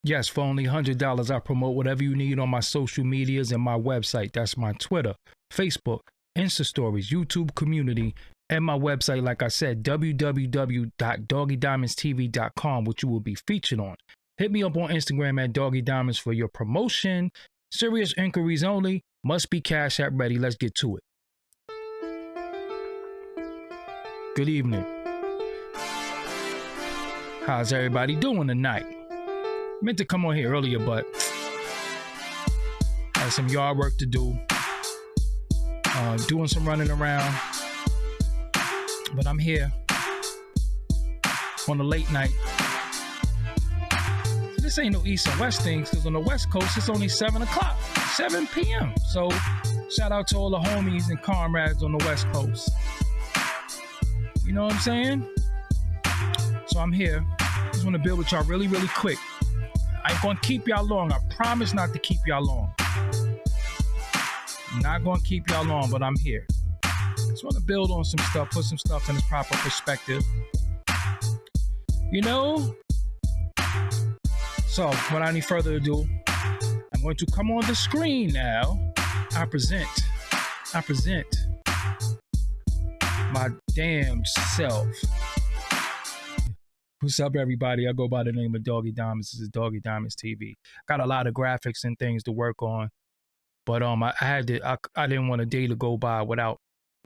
Yes, for only $100, I promote whatever you need on my social medias and my website. That's my Twitter, Facebook, Insta Stories, YouTube community, and my website, like I said, www.doggydiamondstv.com, which you will be featured on. Hit me up on Instagram at Doggy Diamonds for your promotion. Serious inquiries only. Must be Cash App ready. Let's get to it. Good evening. How's everybody doing tonight? Meant to come on here earlier, but had some yard work to do. Doing some running around. But I'm here on a late night. This ain't no East and West things, because on the West Coast, it's only 7 o'clock, 7 p.m. So shout out to all the homies and comrades on the West Coast. You know what I'm saying? So I'm here. Just want to build with y'all really, really quick. I ain't gonna keep y'all long. I promise not to keep y'all long. I'm not gonna keep y'all long, but I'm here. Just want to build on some stuff, put some stuff in its proper perspective. You know? So, without any further ado, I'm going to come on the screen now. I present my damn self. What's up, everybody? I go by the name of Doggy Diamonds. This is Doggy Diamonds TV. Got a lot of graphics and things to work on, but I didn't want a day to go by without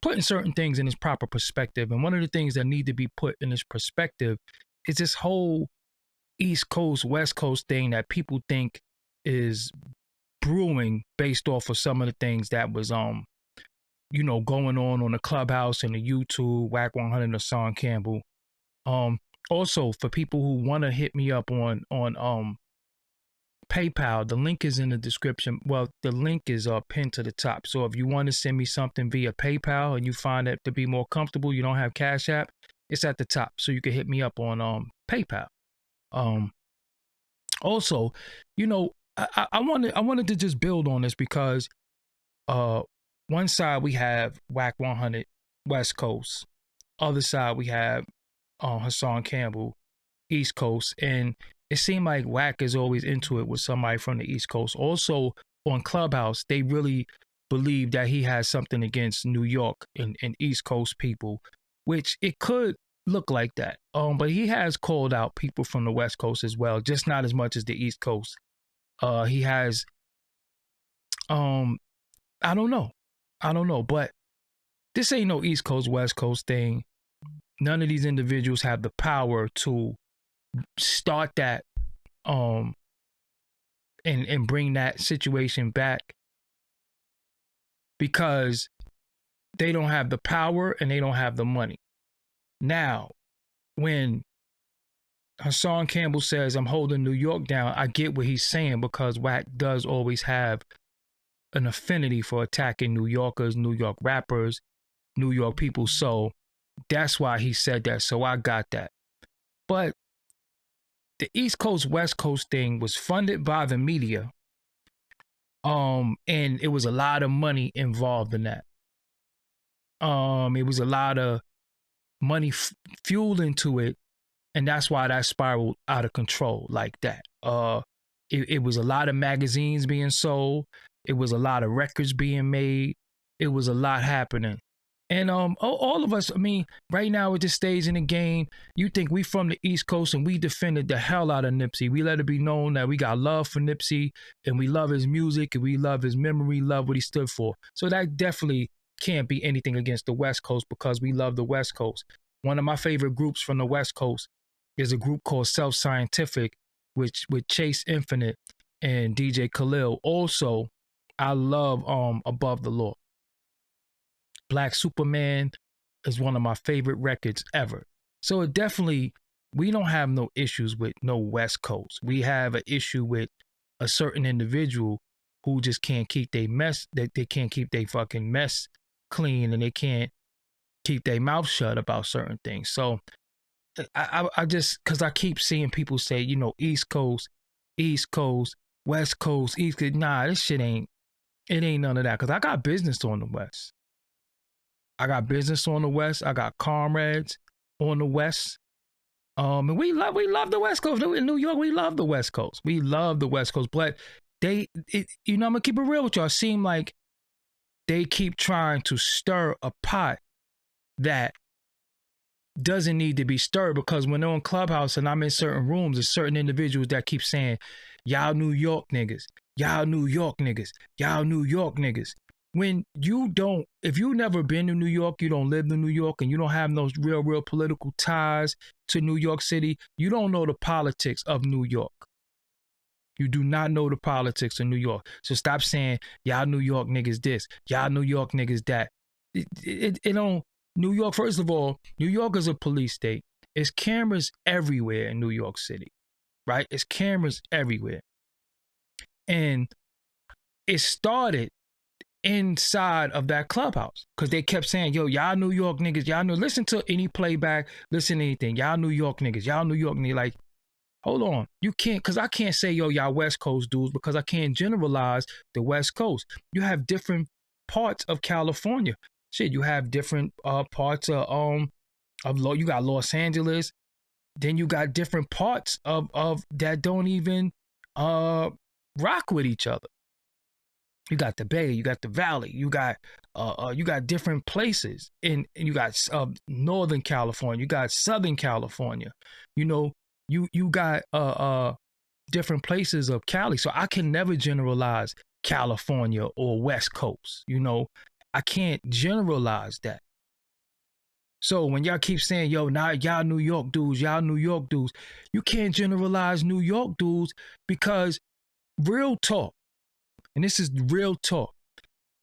putting certain things in its proper perspective. And one of the things that need to be put in its perspective is this whole East Coast, West Coast thing that people think is brewing based off of some of the things that was going on the Clubhouse and the YouTube, Whack 100 and Hassan Campbell. Also, for people who want to hit me up on PayPal, the link is in the description. Well, the link is pinned to the top. So if you want to send me something via PayPal and you find it to be more comfortable, you don't have Cash App, it's at the top. So you can hit me up on PayPal. Also, I wanted to just build on this because one side we have Whack 100 West Coast, other side we have Hassan Campbell East Coast, and it seemed like Whack is always into it with somebody from the East Coast. Also on Clubhouse, they really believe that he has something against New York and East Coast people, which it could look like that. But he has called out people from the West Coast as well, just not as much as the East Coast. He has, I don't know, but this ain't no East Coast, West Coast thing. None of these individuals have the power to start that, and bring that situation back, because they don't have the power and they don't have the money. Now, when Hassan Campbell says, I'm holding New York down, I get what he's saying, because Whack does always have an affinity for attacking New Yorkers, New York rappers, New York people. So that's why he said that. So I got that. But the East Coast, West Coast thing was funded by the media. And it was a lot of money involved in that. It was a lot of money fueled into it. And that's why that spiraled out of control like that. It was a lot of magazines being sold. It was a lot of records being made. It was a lot happening. And all of us, I mean, right now at this stage in the game, you think we from the East Coast and we defended the hell out of Nipsey. We let it be known that we got love for Nipsey and we love his music and we love his memory, love what he stood for. So that definitely can't be anything against the West Coast, because we love the West Coast. One of my favorite groups from the West Coast is a group called Self Scientific, which with Chase Infinite and DJ Khalil. Also, I love Above the Law. Black Superman is one of my favorite records ever. So it definitely, we don't have no issues with no West Coast. We have an issue with a certain individual who just can't keep their mess, they can't keep their fucking mess clean, and they can't keep their mouth shut about certain things. So I just, because I keep seeing people say, East Coast, West Coast, East Coast. Nah, this shit ain't none of that, because I got business on the West. I got business on the West. I got comrades on the West. And we love the West Coast. In New York, we love the West Coast. We love the West Coast. But I'm gonna keep it real with y'all. It seem like they keep trying to stir a pot that doesn't need to be stirred, because when they're on Clubhouse and I'm in certain rooms, there's certain individuals that keep saying, y'all New York niggas, y'all New York niggas, y'all New York niggas. When you don't, if you've never been to New York, you don't live in New York, and you don't have those real political ties to New York City, you don't know the politics of New York. You do not know the politics of New York. So stop saying, y'all New York niggas this, y'all New York niggas that. It don't, New York, first of all, New York is a police state. It's cameras everywhere in New York City, right? It's cameras everywhere. And it started inside of that clubhouse, because they kept saying, yo, y'all New York niggas, y'all know, listen to any playback, listen to anything, y'all New York niggas, y'all New York niggas. Like, hold on, you can't, because I can't say, yo, y'all West Coast dudes, because I can't generalize the West Coast. You have different parts of California. Shit, you have different parts of you got Los Angeles, then you got different parts of that don't even rock with each other. You got the Bay, you got the Valley, you got different places, and you got Northern California, you got Southern California, you know, you got different places of Cali. So I can never generalize California or West Coast, you know. I can't generalize that. So when y'all keep saying, yo, now y'all New York dudes, y'all New York dudes, you can't generalize New York dudes, because real talk, and this is real talk,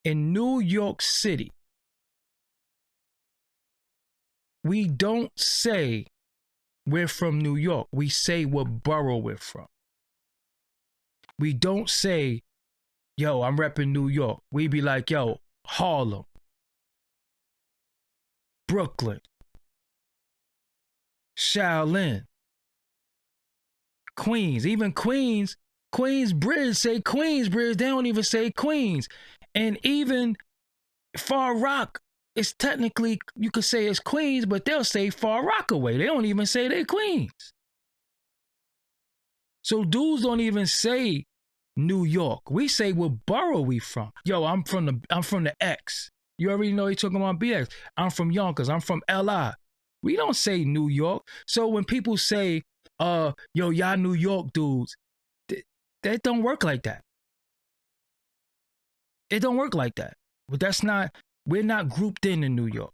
in New York City, we don't say we're from New York. We say what borough we're from. We don't say, yo, I'm repping New York. We be like, yo, Harlem, Brooklyn, Shaolin, Queens, even Queensbridge say Queensbridge. They don't even say Queens. And even Far Rock is technically, you could say it's Queens, but they'll say Far Rockaway. They don't even say they Queens. So dudes don't even say New York. We say what borough we from. Yo, I'm from the X. You already know he talking about BX. I'm from Yonkers. I'm from LI. We don't say New York. So when people say, yo, y'all New York dudes, that don't work like that. It don't work like that. But that's not, we're not grouped in New York.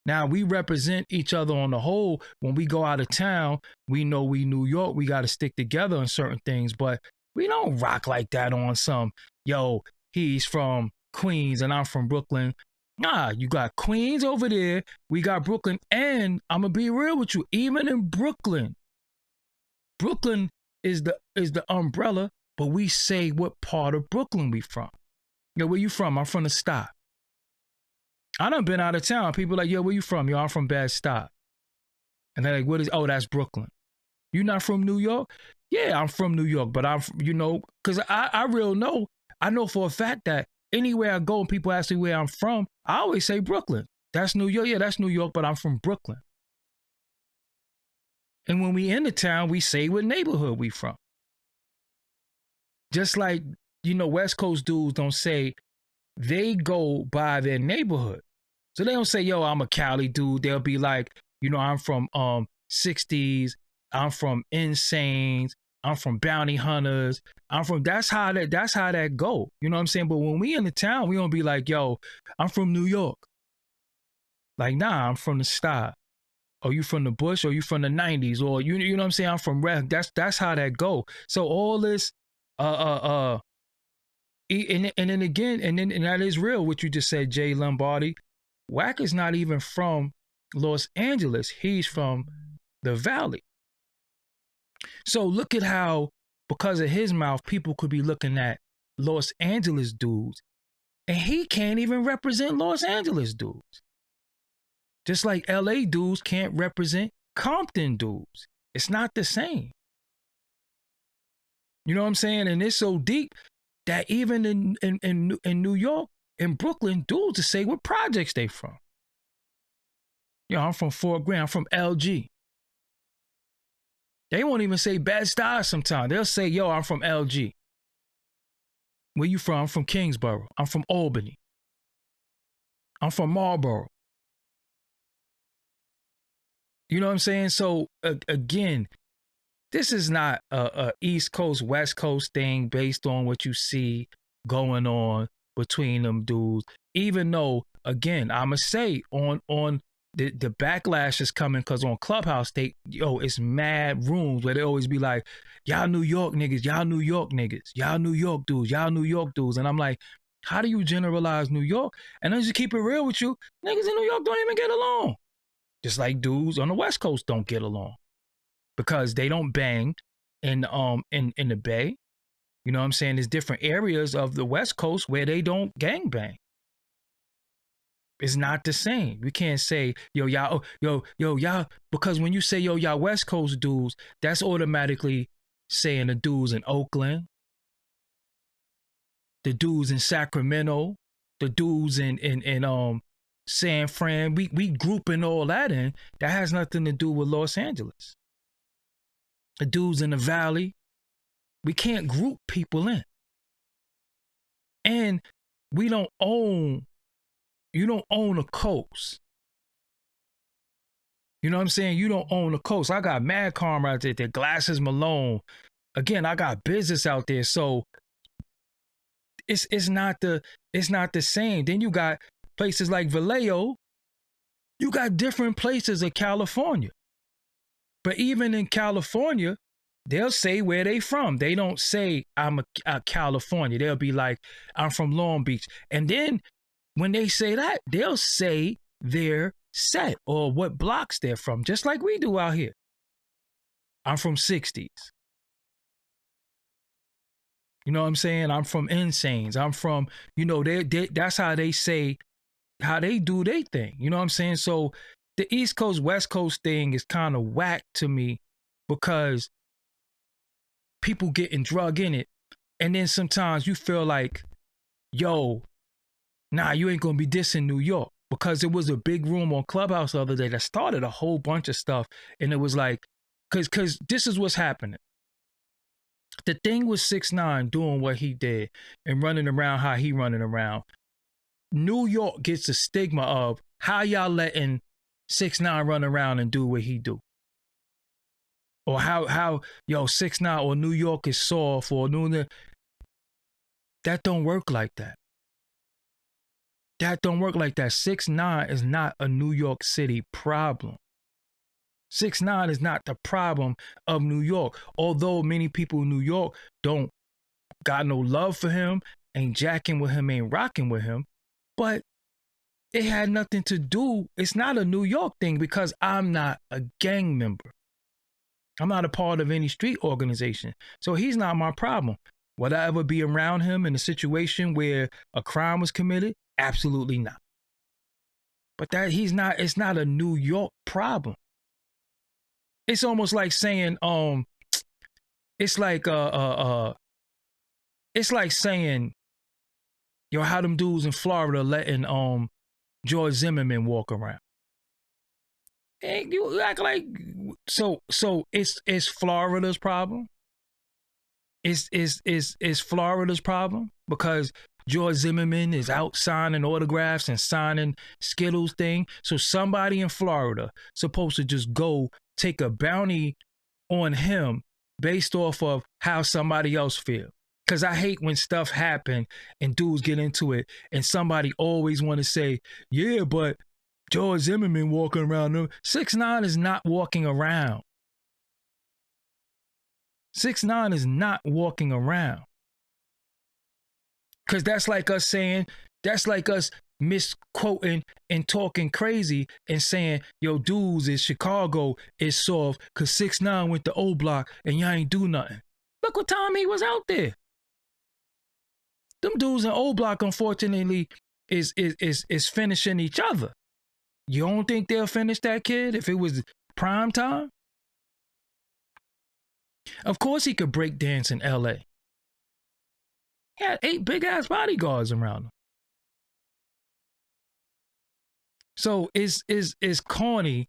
Now, we represent each other on the whole. When we go out of town, we know we New York. We got to stick together on certain things, but we don't rock like that on some, yo, he's from Queens and I'm from Brooklyn. Nah, you got Queens over there. We got Brooklyn. And I'm going to be real with you. Even in Brooklyn, Brooklyn is the umbrella, but we say what part of Brooklyn we from. Yo, where you from? I'm from the Stop. I done been out of town. People like, yo, where you from? Yo, I'm from Bed-Stuy. And they're like, what is, oh, that's Brooklyn. You not from New York? Yeah, I'm from New York, but I'm, you know, because I know for a fact that anywhere I go and people ask me where I'm from, I always say Brooklyn. That's New York. Yeah, that's New York, but I'm from Brooklyn. And when we in the town, we say what neighborhood we from. Just like, you know, West Coast dudes don't say, they go by their neighborhood. So they don't say, yo, I'm a Cali dude. They'll be like, you know, I'm from 60s. I'm from Insanes. I'm from Bounty Hunters. I'm from, that's how that go. You know what I'm saying? But when we in the town, we don't be like, yo, I'm from New York. Like, nah, I'm from the Style. Or you from the Bush, or you from the 90s, or you know what I'm saying? I'm from Ref. That's how that go. So all this, and then again, and that is real what you just said, Jay Lombardi. Wack is not even from Los Angeles. He's from the Valley. So look at how, because of his mouth, people could be looking at Los Angeles dudes, and he can't even represent Los Angeles dudes. Just like LA dudes can't represent Compton dudes. It's not the same. You know what I'm saying? And it's so deep that even in New York, in Brooklyn, dudes to say what projects they from. You know, I'm from Fort Grand, I'm from LG. They won't even say Bed-Stuy sometimes. They'll say, yo, I'm from LG. Where you from? I'm from Kingsborough. I'm from Albany. I'm from Marlboro. You know what I'm saying? So again, this is not a East Coast, West Coast thing based on what you see going on between them dudes. Even though, again, I'ma say on the backlash is coming because on Clubhouse, it's mad rooms where they always be like, y'all New York niggas, y'all New York niggas, y'all New York dudes, y'all New York dudes. And I'm like, how do you generalize New York? And then just keep it real with you, niggas in New York don't even get along. Just like dudes on the West Coast don't get along because they don't bang in the Bay. You know what I'm saying? There's different areas of the West Coast where they don't gang bang. It's not the same. We can't say, yo, y'all, y'all, because when you say, yo, y'all West Coast dudes, that's automatically saying the dudes in Oakland, the dudes in Sacramento, the dudes in San Fran. We grouping all that in. That has nothing to do with Los Angeles. The dudes in the Valley. We can't group people in. And you don't own a coast. You know what I'm saying? You don't own a coast. I got mad comrades out there, Glasses Malone. Again, I got business out there. So it's not the same. Then you got places like Vallejo. You got different places in California. But even in California, they'll say where they from. They don't say I'm a California. They'll be like, I'm from Long Beach. And then when they say that, they'll say their set or what blocks they're from, just like we do out here. I'm from 60s. You know what I'm saying? I'm from Insanes. I'm from, that's how they say, how they do their thing. You know what I'm saying? So the East Coast, West Coast thing is kind of whack to me because people getting drug in it. And then sometimes you feel like, yo, nah, you ain't going to be dissing New York. Because there was a big room on Clubhouse the other day that started a whole bunch of stuff. And it was like, because this is what's happening. The thing with 6ix9ine doing what he did and running around how he running around, New York gets the stigma of how y'all letting 6ix9ine run around and do what he do. Or how 6ix9ine or New York is soft or that don't work like that. That don't work like that. 6ix9ine is not a New York City problem. 6ix9ine is not the problem of New York. Although many people in New York don't got no love for him, ain't jacking with him, ain't rocking with him. But it had nothing to do. It's not a New York thing because I'm not a gang member. I'm not a part of any street organization. So he's not my problem. Would I ever be around him in a situation where a crime was committed? Absolutely not. But it's not a New York problem. It's almost like saying, it's like saying, yo, how them dudes in Florida letting George Zimmerman walk around. Hey, you act like so it's Florida's problem. It's Florida's problem because George Zimmerman is out signing autographs and signing Skittles thing. So somebody in Florida supposed to just go take a bounty on him based off of how somebody else feel. Because I hate when stuff happen and dudes get into it and somebody always want to say, yeah, but George Zimmerman walking around. 6ix9ine is not walking around. 6ix9ine is not walking around. Because that's like us misquoting and talking crazy and saying, yo, dudes in Chicago is soft because 6ix9ine went to O Block and y'all ain't do nothing. Look what time he was out there. Them dudes in O Block, unfortunately, is finishing each other. You don't think they'll finish that kid if it was prime time? Of course he could break dance in LA. He had 8 big ass bodyguards around him. So it's corny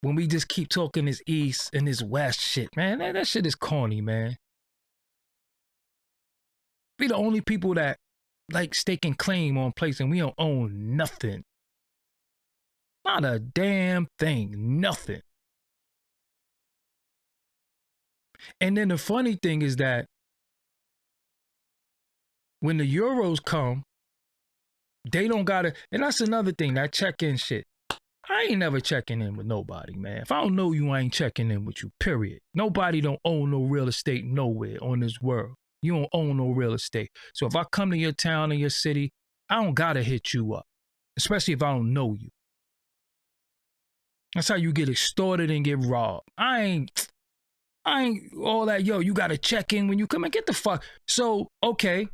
when we just keep talking this East and this West shit, man, that shit is corny, man. We the only people that like staking claim on place and we don't own nothing. Not a damn thing, nothing. And then the funny thing is that when the Euros come, they don't gotta, and that's another thing, that check-in shit. I ain't never checking in with nobody, man. If I don't know you, I ain't checking in with you, period. Nobody don't own no real estate nowhere on this world. You don't own no real estate. So if I come to your town or your city, I don't gotta hit you up, especially if I don't know you. That's how you get extorted and get robbed. I ain't all that, yo, you gotta check in when you come and get the fuck. So, okay.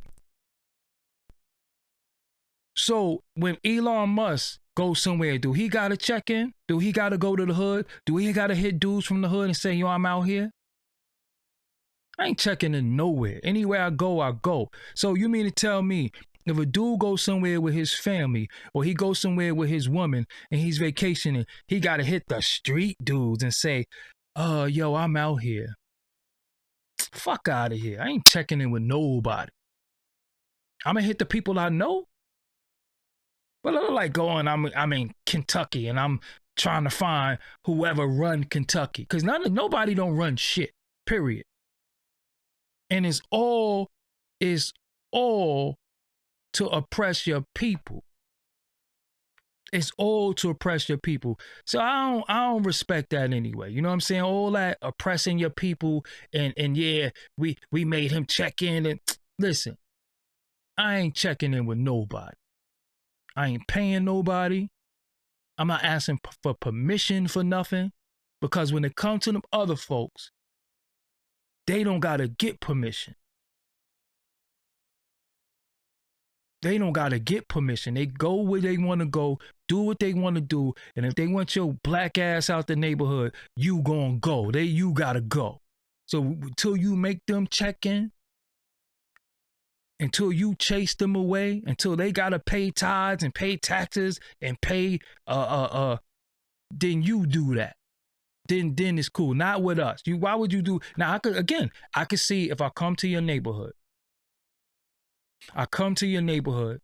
So when Elon Musk goes somewhere, do he gotta check in? Do he gotta go to the hood? Do he gotta hit dudes from the hood and say, yo, I'm out here? I ain't checking in nowhere. Anywhere I go, I go. So you mean to tell me if a dude goes somewhere with his family or he goes somewhere with his woman and he's vacationing, he got to hit the street dudes and say, yo, I'm out here. Fuck out of here. I ain't checking in with nobody. I'm going to hit the people I know. Well, I look like going, I'm in Kentucky and I'm trying to find whoever run Kentucky. Because nobody don't run shit, period. And it's all to oppress your people. It's all to oppress your people. So I don't respect that anyway. You know what I'm saying? All that oppressing your people and yeah, we made him check in and listen, I ain't checking in with nobody. I ain't paying nobody. I'm not asking for permission for nothing, because when it comes to them other folks, they don't gotta get permission. They don't gotta get permission. They go where they want to go, do what they want to do, and if they want your black ass out the neighborhood, you gonna go. You gotta go. So until you make them check in, until you chase them away, until they gotta pay tithes and pay taxes and pay then you do that. Then it's cool. Not with us. Why would you do? Now I could see if I come to your neighborhood. I come to your neighborhood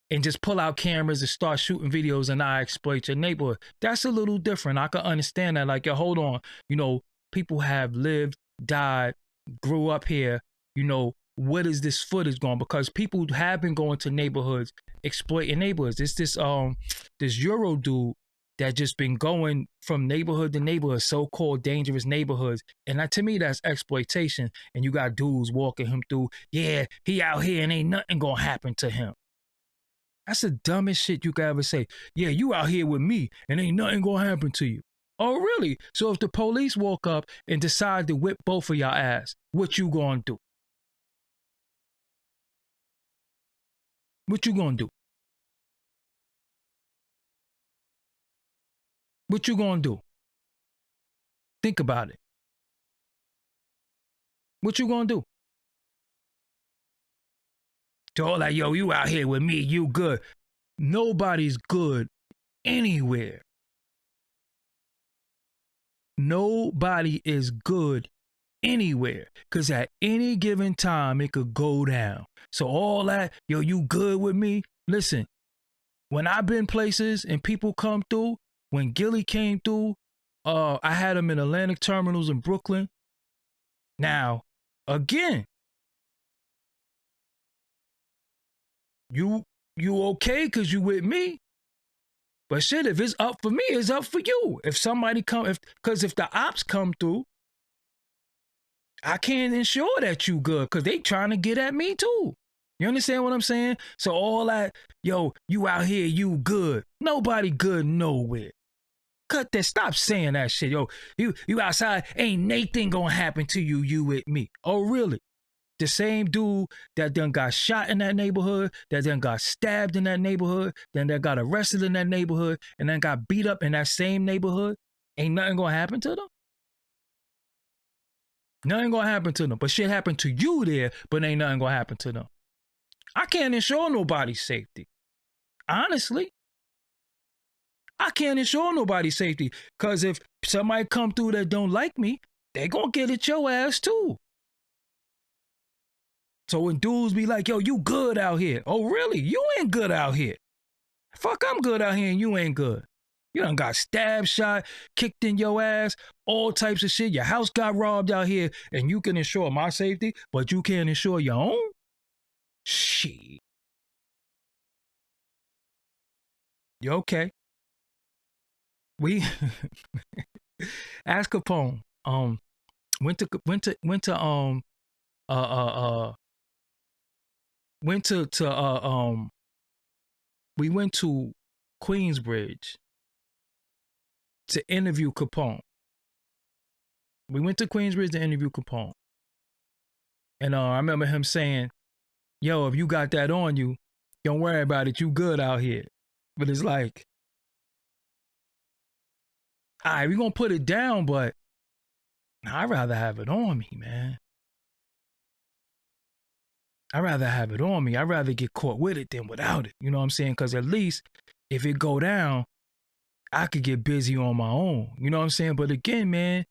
and just pull out cameras and start shooting videos and I exploit your neighborhood. That's a little different. I can understand that. Like, yo, hold on. You know, people have lived, died, grew up here. You know, what is this footage going? Because people have been going to neighborhoods, exploiting neighborhoods. It's this Euro dude that just been going from neighborhood to neighborhood, so-called dangerous neighborhoods. And that, to me, that's exploitation. And you got dudes walking him through, yeah, he out here and ain't nothing gonna happen to him. That's the dumbest shit you could ever say. Yeah, you out here with me and ain't nothing gonna happen to you. Oh, really? So if the police walk up and decide to whip both of y'all ass, what you gonna do? What you gonna do? What you gonna do? Think about it. What you gonna do? So all like, yo, you out here with me, you good. Nobody's good anywhere. Nobody is good anywhere. Because at any given time, it could go down. So all that, yo, you good with me? Listen, when I've been places and people come through, when Gilly came through, I had him in Atlantic Terminals in Brooklyn. Now, again, you okay because you with me. But shit, if it's up for me, it's up for you. If somebody because if the ops come through, I can't ensure that you good because they trying to get at me too. You understand what I'm saying? So all that, yo, you out here, you good. Nobody good nowhere. Cut that. Stop saying that shit. Yo, you outside, ain't nothing gonna happen to you, you with me. Oh, really? The same dude that done got shot in that neighborhood, that done got stabbed in that neighborhood, then that got arrested in that neighborhood, and then got beat up in that same neighborhood, ain't nothing gonna happen to them? Nothing gonna happen to them. But shit happened to you there, but ain't nothing gonna happen to them. I can't ensure nobody's safety. Honestly. I can't ensure nobody's safety. Because if somebody come through that don't like me, they gonna get at your ass too. So when dudes be like, yo, you good out here. Oh, really? You ain't good out here. Fuck, I'm good out here and you ain't good. You done got stabbed, shot, kicked in your ass, all types of shit. Your house got robbed out here and you can ensure my safety, but you can't ensure your own? Shit. You okay? We Al Capone went to we went to Queensbridge to interview Capone. We went to Queensbridge to interview Capone. And I remember him saying, yo, if you got that on you, don't worry about it. You good out here. But it's like, all right, we're going to put it down, but I'd rather have it on me, man. I'd rather have it on me. I'd rather get caught with it than without it. You know what I'm saying? Because at least if it go down, I could get busy on my own. You know what I'm saying? But again, man,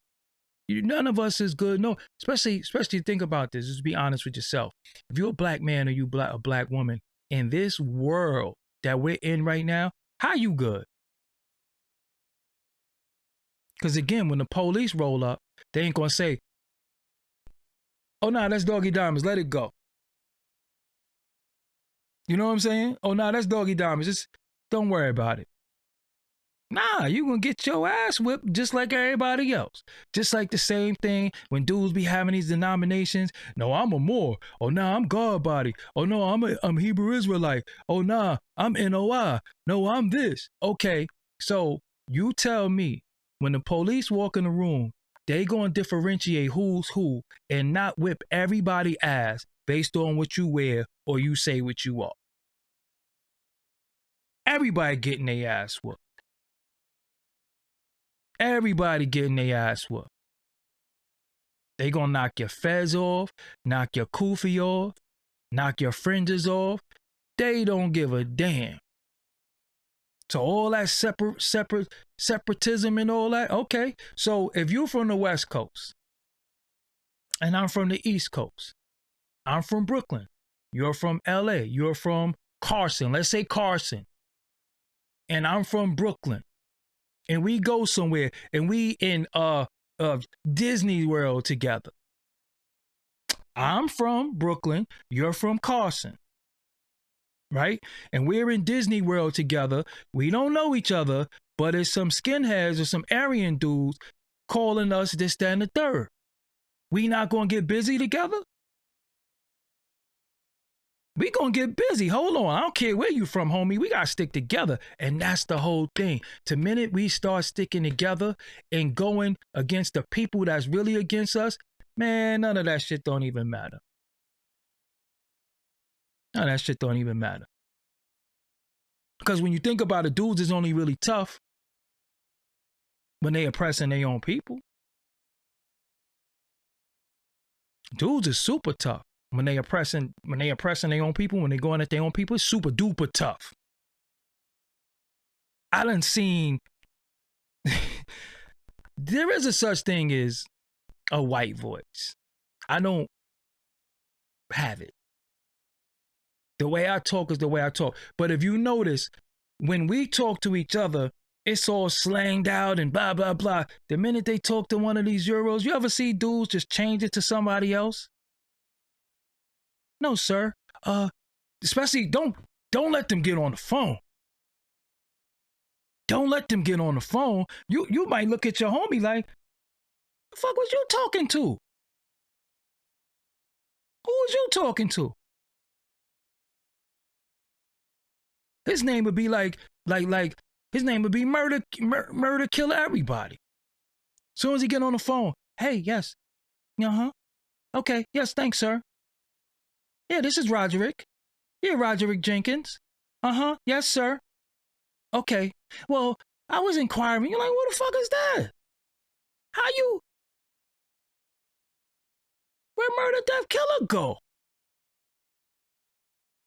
none of us is good. No, especially think about this. Just be honest with yourself. If you're a black man or a black woman in this world that we're in right now, how you good? Because again, when the police roll up, they ain't gonna say, oh, nah, that's Doggie Diamonds. Let it go. You know what I'm saying? Oh, nah, that's Doggie Diamonds. Just don't worry about it. Nah, you gonna get your ass whipped just like everybody else. Just like the same thing when dudes be having these denominations. No, I'm a Moor. Oh, nah, I'm God body. Oh, no, I'm Hebrew Israelite. Oh, nah, I'm NOI. No, I'm this. Okay, so you tell me, when the police walk in the room, they gonna differentiate who's who and not whip everybody ass based on what you wear or you say what you are. Everybody getting their ass whooped. Everybody getting their ass whooped. They gonna knock your fez off, knock your kufi off, knock your fringes off. They don't give a damn. So all that separatism and all that, okay. So if you're from the West Coast and I'm from the East Coast, I'm from Brooklyn, you're from LA, you're from Carson, let's say Carson, and I'm from Brooklyn, and we go somewhere and we in Disney World together. I'm from Brooklyn, you're from Carson, right? And we're in Disney World together. We don't know each other, but it's some skinheads or some Aryan dudes calling us this, that, and the third. We not gonna get busy together? We gonna get busy. Hold on. I don't care where you from, homie. We gotta stick together. And that's the whole thing. The minute we start sticking together and going against the people that's really against us, man, none of that shit don't even matter. None of that shit don't even matter. Because when you think about it, dudes is only really tough when they oppressing their own people. Dudes is super tough. When they oppressing their own people, when they going at their own people, it's super duper tough. I done seen there is a such thing as a white voice. I don't have it. The way I talk is the way I talk. But if you notice, when we talk to each other, it's all slanged out and blah, blah, blah. The minute they talk to one of these Euros, you ever see dudes just change it to somebody else? No, sir. Especially don't let them get on the phone. Don't let them get on the phone. You might look at your homie like, the fuck was you talking to? Who was you talking to? His name would be like his name would be murder, killer everybody. Soon as he get on the phone, hey, yes. Uh-huh. Okay, yes, thanks, sir. Yeah, this is Roderick. Yeah, Roderick Jenkins. Uh-huh. Yes, sir. Okay. Well, I was inquiring. You're like, what the fuck is that? How you? Where Murder Death Killer go?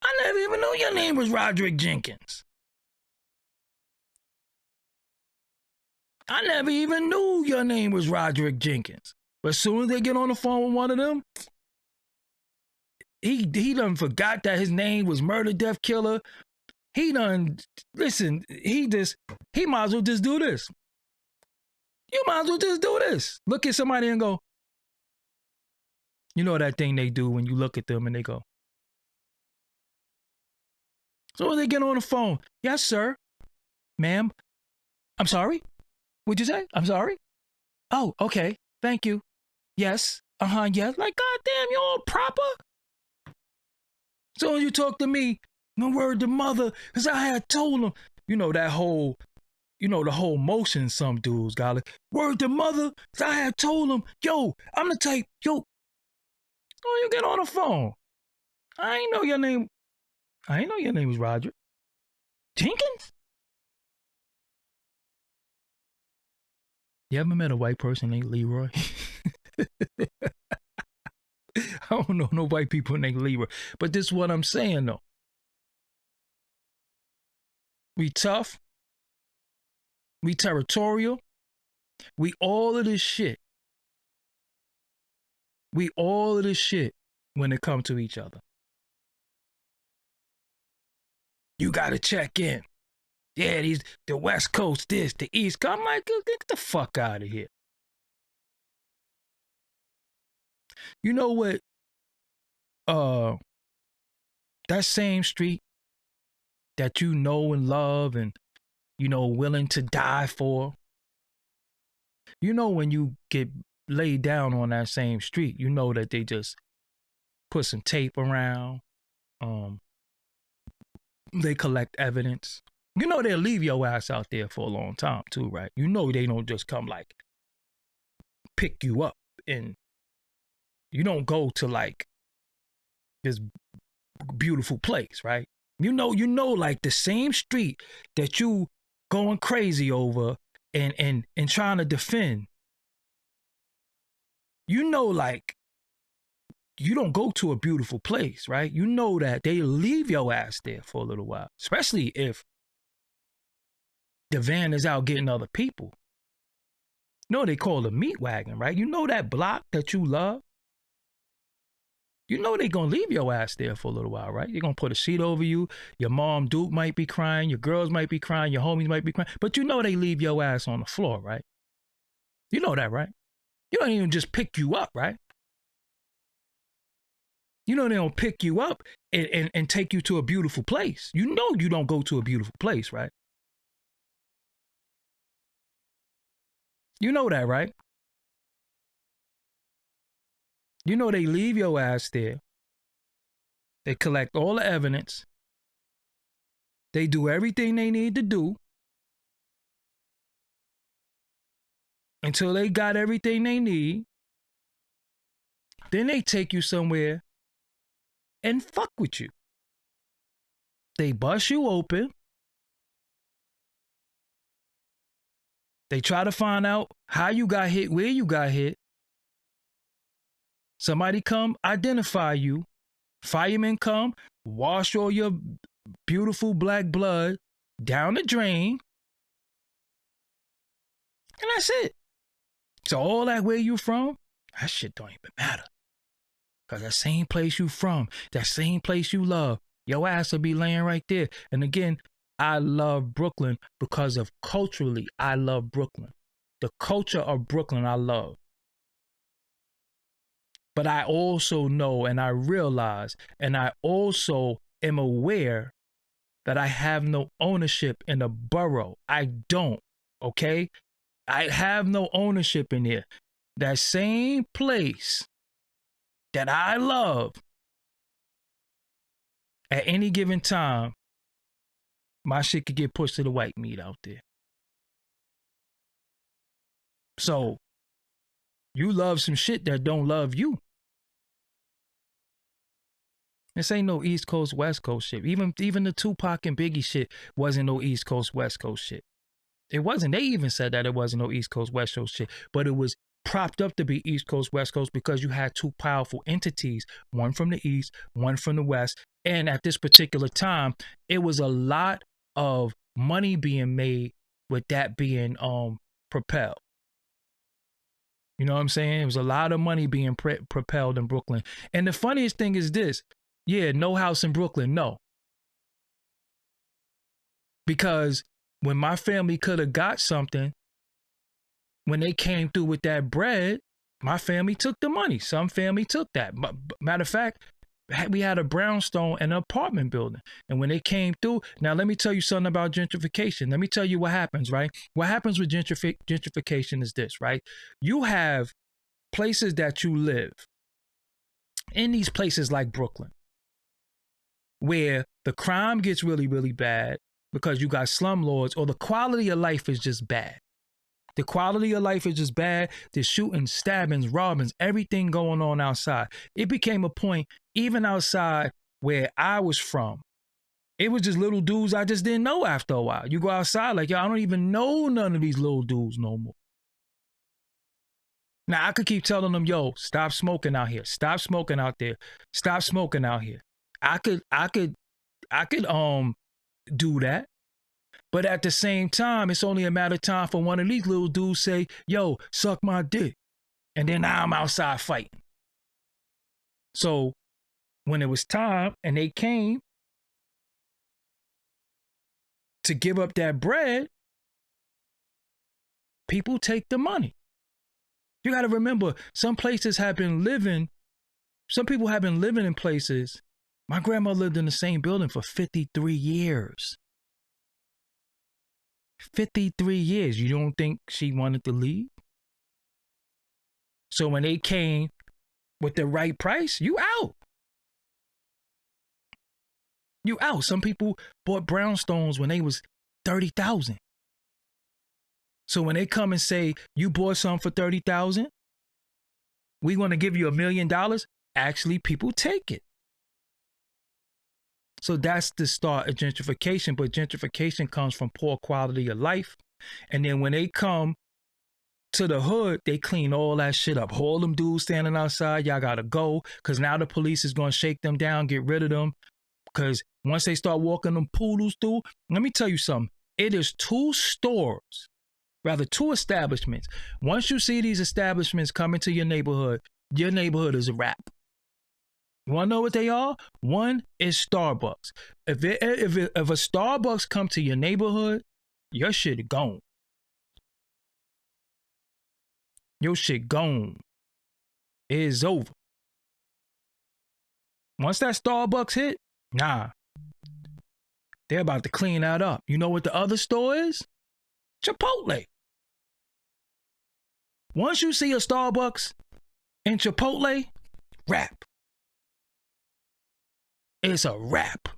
I never even knew your name was Roderick Jenkins. I never even knew your name was Roderick Jenkins. But as soon as they get on the phone with one of them, he done forgot that his name was Murder Death Killer. He done, listen, he might as well just do this. You might as well just do this. Look at somebody and go, you know that thing they do when you look at them and they go. So when they get on the phone, yes, sir, ma'am, I'm sorry. What'd you say? I'm sorry. Oh, okay. Thank you. Yes. Yes. Like, goddamn, you all proper. So when you talk to me, no word to mother, because I had told him, you know, that whole, you know, the whole motion some dudes got it. Word to mother, because I had told him, yo, I'm the type, yo. Oh, you get on the phone. I ain't know your name. I ain't know your name was Roger. Jenkins? You ever met a white person named Leroy? I don't know no white people named Leroy. But this is what I'm saying, though. We tough. We territorial. We all of this shit. We all of this shit when it comes to each other. You got to check in. Yeah, the West Coast this, the East Coast. I'm like, get the fuck out of here. You know what? That same street that you know and love and, you know, willing to die for. You know, when you get laid down on that same street, you know that they just put some tape around. They collect evidence. You know they'll leave your ass out there for a long time too, right? You know they don't just come like pick you up, and you don't go to like this beautiful place, right? You know like the same street that you going crazy over and trying to defend. You know, like, you don't go to a beautiful place, right? You know that they leave your ass there for a little while, especially if the van is out getting other people. You know they call it a meat wagon, right? You know that block that you love? You know they gonna leave your ass there for a little while, right? They're gonna put a sheet over you. Your mom, Duke, might be crying. Your girls might be crying. Your homies might be crying. But you know they leave your ass on the floor, right? You know that, right? You don't even just pick you up, right? You know they don't pick you up and take you to a beautiful place. You know you don't go to a beautiful place, right? You know that, right? You know they leave your ass there. They collect all the evidence. They do everything they need to do until they got everything they need. Then they take you somewhere and fuck with you. They bust you open. They try to find out how you got hit, where you got hit. Somebody come identify you. Firemen come, wash all your beautiful black blood down the drain. And that's it. So all that where you from, that shit don't even matter. Because that same place you from, that same place you love, your ass will be laying right there. And again, I love Brooklyn because of culturally, I love Brooklyn. The culture of Brooklyn I love. But I also know and I realize and I also am aware that I have no ownership in the borough. I don't, okay? I have no ownership in here. That same place that I love, at any given time, my shit could get pushed to the white meat out there. So, you love some shit that don't love you. This ain't no East Coast, West Coast shit. Even the Tupac and Biggie shit wasn't no East Coast, West Coast shit. It wasn't. They even said that it wasn't no East Coast, West Coast shit. But it was propped up to be East Coast, West Coast because you had two powerful entities, one from the East, one from the West. And at this particular time, it was a lot of money being made with that being propelled. You know what I'm saying? It was a lot of money being propelled in Brooklyn. And the funniest thing is this. Yeah, no house in Brooklyn, no. Because when my family could have got something, when they came through with that bread, my family took the money. Some family took that. Matter of fact, we had a brownstone and an apartment building. And when they came through, now let me tell you something about gentrification. Let me tell you what happens, right? What happens with gentrification is this, right? You have places that you live in, these places like Brooklyn, where the crime gets really, really bad because you got slumlords, or the quality of life is just bad. The quality of life is just bad. There's shooting, stabbings, robbings, everything going on outside. It became a point, even outside where I was from, it was just little dudes I just didn't know after a while. You go outside like, yo, I don't even know none of these little dudes no more. Now, I could keep telling them, yo, stop smoking out here. Stop smoking out there. Stop smoking out here. I could do that. But at the same time, it's only a matter of time for one of these little dudes say, yo, suck my dick. And then now I'm outside fighting. So when it was time and they came to give up that bread, people take the money. You got to remember, some places have been living, some people have been living in places. My grandma lived in the same building for 53 years. 53 years. You don't think she wanted to leave? So when they came with the right price, you out. You out. Some people bought brownstones when they was 30,000. So when they come and say, you bought some for 30,000, we want to give you $1 million. Actually, people take it. So that's the start of gentrification. But gentrification comes from poor quality of life. And then when they come to the hood, they clean all that shit up. All them dudes standing outside, y'all got to go. Because now the police is going to shake them down, get rid of them. Because once they start walking them poodles through, let me tell you something. It is two establishments. Once you see these establishments come into your neighborhood is a wrap. You want to know what they are? One is Starbucks. If a Starbucks come to your neighborhood, your shit gone. Your shit gone. It is over. Once that Starbucks hit, nah. They're about to clean that up. You know what the other store is? Chipotle. Once you see a Starbucks and Chipotle, wrap. It's a wrap.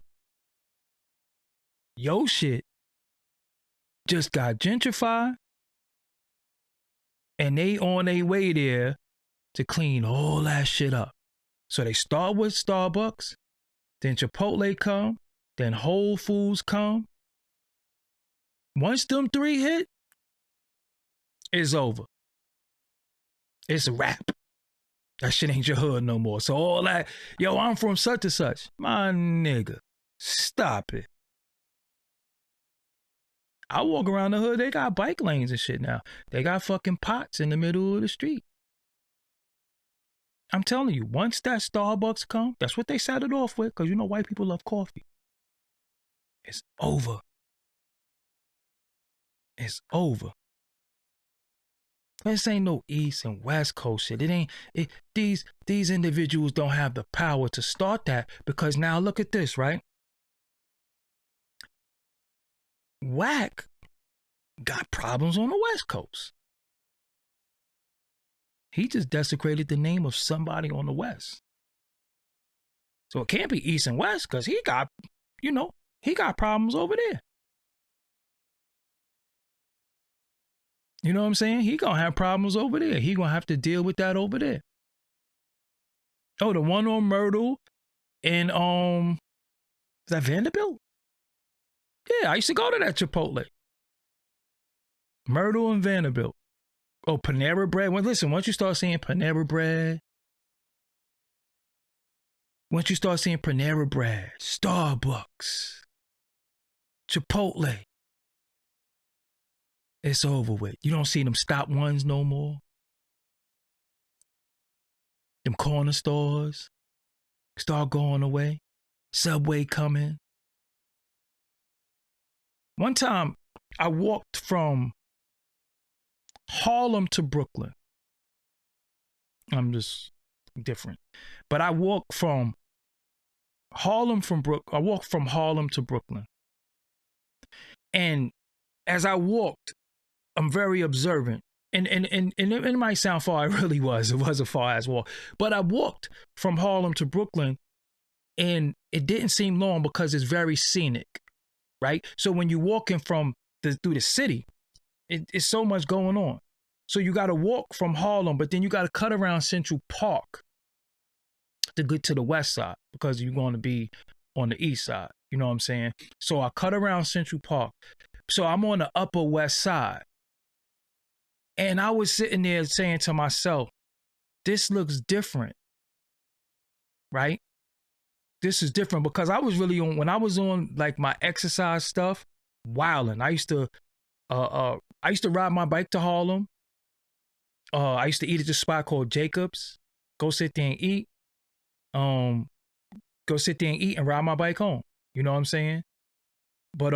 Yo shit just got gentrified, and they on their way there to clean all that shit up. So they start with Starbucks, then Chipotle come, then Whole Foods come. Once them three hit, it's over. It's a wrap. That shit ain't your hood no more. So all that, yo, I'm from such and such. My nigga, stop it. I walk around the hood, they got bike lanes and shit now. They got fucking pots in the middle of the street. I'm telling you, once that Starbucks come, that's what they set it off with, because you know white people love coffee. It's over. It's over. This ain't no East and West Coast shit. These individuals don't have the power to start that, because now look at this, right? Whack got problems on the West Coast. He just desecrated the name of somebody on the West. So it can't be East and West, because he got problems over there. You know what I'm saying? He gonna have problems over there. He gonna have to deal with that over there. Oh, the one on Myrtle in is that Vanderbilt? Yeah, I used to go to that Chipotle. Myrtle and Vanderbilt. Oh, Panera Bread. Well, listen, once you start seeing Panera Bread, Starbucks, Chipotle, It's over with. You don't see them stop ones no more. Them corner stores start going away. Subway coming. One time, I walked from Harlem to Brooklyn. I'm just different. But I walked from Harlem to Brooklyn. And as I walked, I'm very observant. And it might sound far, it really was. It was a far ass walk. But I walked from Harlem to Brooklyn, and it didn't seem long because it's very scenic, right? So when you're walking through the city, it's so much going on. So you got to walk from Harlem, but then you got to cut around Central Park to get to the west side because you're going to be on the east side. You know what I'm saying? So I cut around Central Park. So I'm on the upper west side. And I was sitting there saying to myself, this looks different, right? This is different because I was really when I was on like my exercise stuff, wilding. I used to ride my bike to Harlem. I used to eat at this spot called Jacob's. Go sit there and eat. Go sit there and eat and ride my bike home. You know what I'm saying? But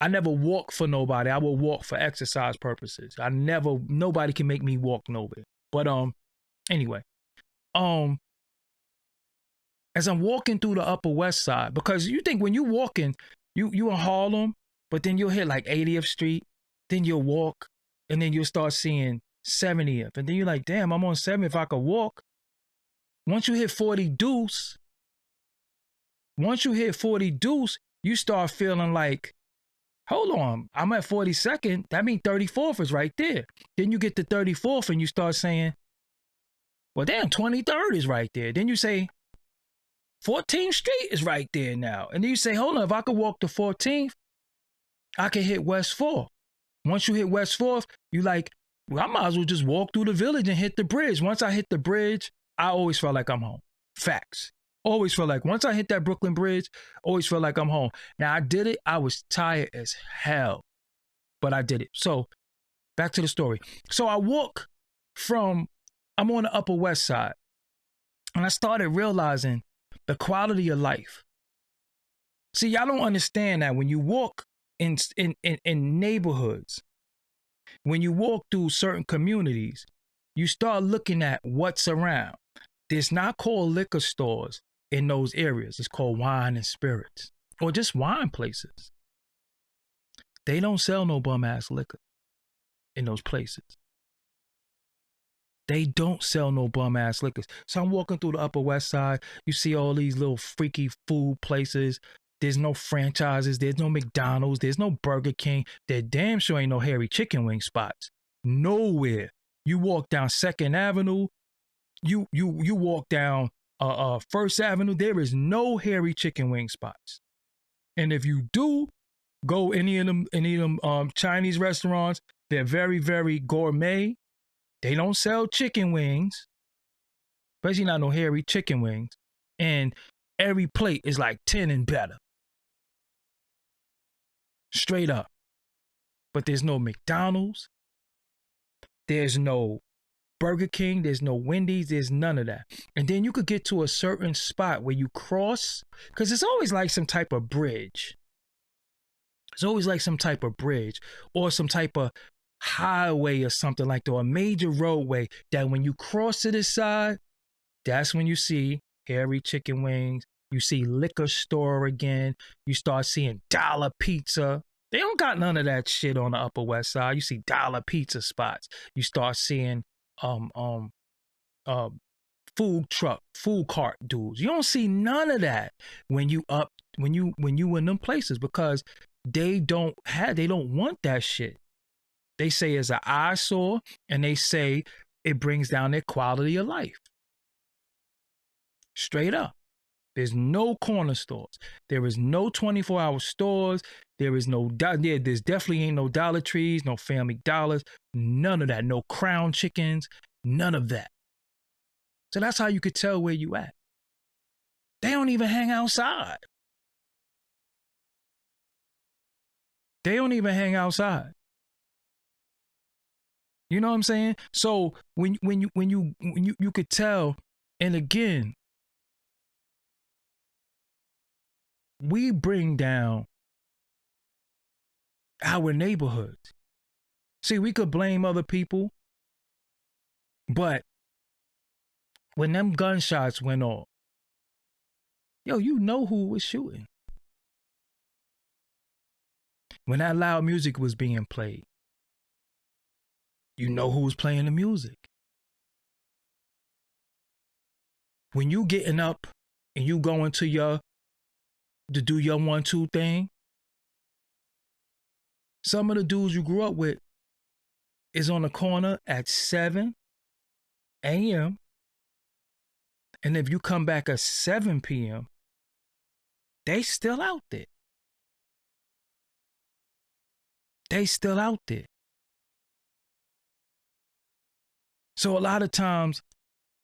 I never walk for nobody. I will walk for exercise purposes. Nobody can make me walk nowhere. But anyway, as I'm walking through the Upper West Side, because you think when you walking, you in Harlem, but then you'll hit like 80th Street, then you'll walk, and then you'll start seeing 70th, and then you're like, damn, I'm on 70th. If I could walk. Once you hit 40 Deuce, you start feeling like, hold on, I'm at 42nd. That means 34th is right there. Then you get to 34th and you start saying, well, damn, 23rd is right there. Then you say, 14th Street is right there now. And then you say, hold on, if I could walk to 14th, I can hit West 4th. Once you hit West 4th, you like, well, I might as well just walk through the village and hit the bridge. Once I hit the bridge, I always felt like I'm home. Facts. Always felt like once I hit that Brooklyn Bridge, always felt like I'm home. Now I did it. I was tired as hell, but I did it. So back to the story. So I'm on the Upper West Side, and I started realizing the quality of life. See, y'all don't understand that when you walk in neighborhoods, when you walk through certain communities, you start looking at what's around. There's not called liquor stores in those areas. It's called wine and spirits, or just wine places. They don't sell no bum ass liquor in those places. They don't sell no bum ass liquors. So I'm walking through the Upper West Side. You see all these little freaky food places. There's no franchises. There's no McDonald's. There's no Burger King. There damn sure ain't no hairy chicken wing spots. Nowhere. You walk down 2nd Avenue. You walk down First Avenue. There is no hairy chicken wing spots. And if you do go any of them Chinese restaurants, they're very, very gourmet. They don't sell chicken wings, especially not no hairy chicken wings. And every plate is like 10 and better. Straight up. But there's no McDonald's. There's no Burger King. There's no Wendy's. There's none of that. And then you could get to a certain spot where you cross, because it's always like some type of bridge. It's always like some type of bridge or some type of highway or something like that, or a major roadway that when you cross to this side, that's when you see hairy chicken wings. You see liquor store again. You start seeing dollar pizza. They don't got none of that shit on the Upper West Side. You see dollar pizza spots. You start seeing food cart dudes. You don't see none of that when you in them places, because they don't want that shit. They say it's an eyesore, and they say it brings down their quality of life. Straight up. There's no corner stores. There is no 24-hour stores. There's definitely ain't no Dollar Trees, no Family Dollars, none of that. No Crown Chickens, none of that. So that's how you could tell where you at. They don't even hang outside. They don't even hang outside. You know what I'm saying? So when you could tell, and again, we bring down our neighborhoods. See, we could blame other people, but when them gunshots went off, yo, you know who was shooting. When that loud music was being played, you know who was playing the music. When you getting up and you going to do your 1-2 thing, some of the dudes you grew up with is on the corner at 7 a.m. And if you come back at 7 p.m., they still out there. They still out there. So a lot of times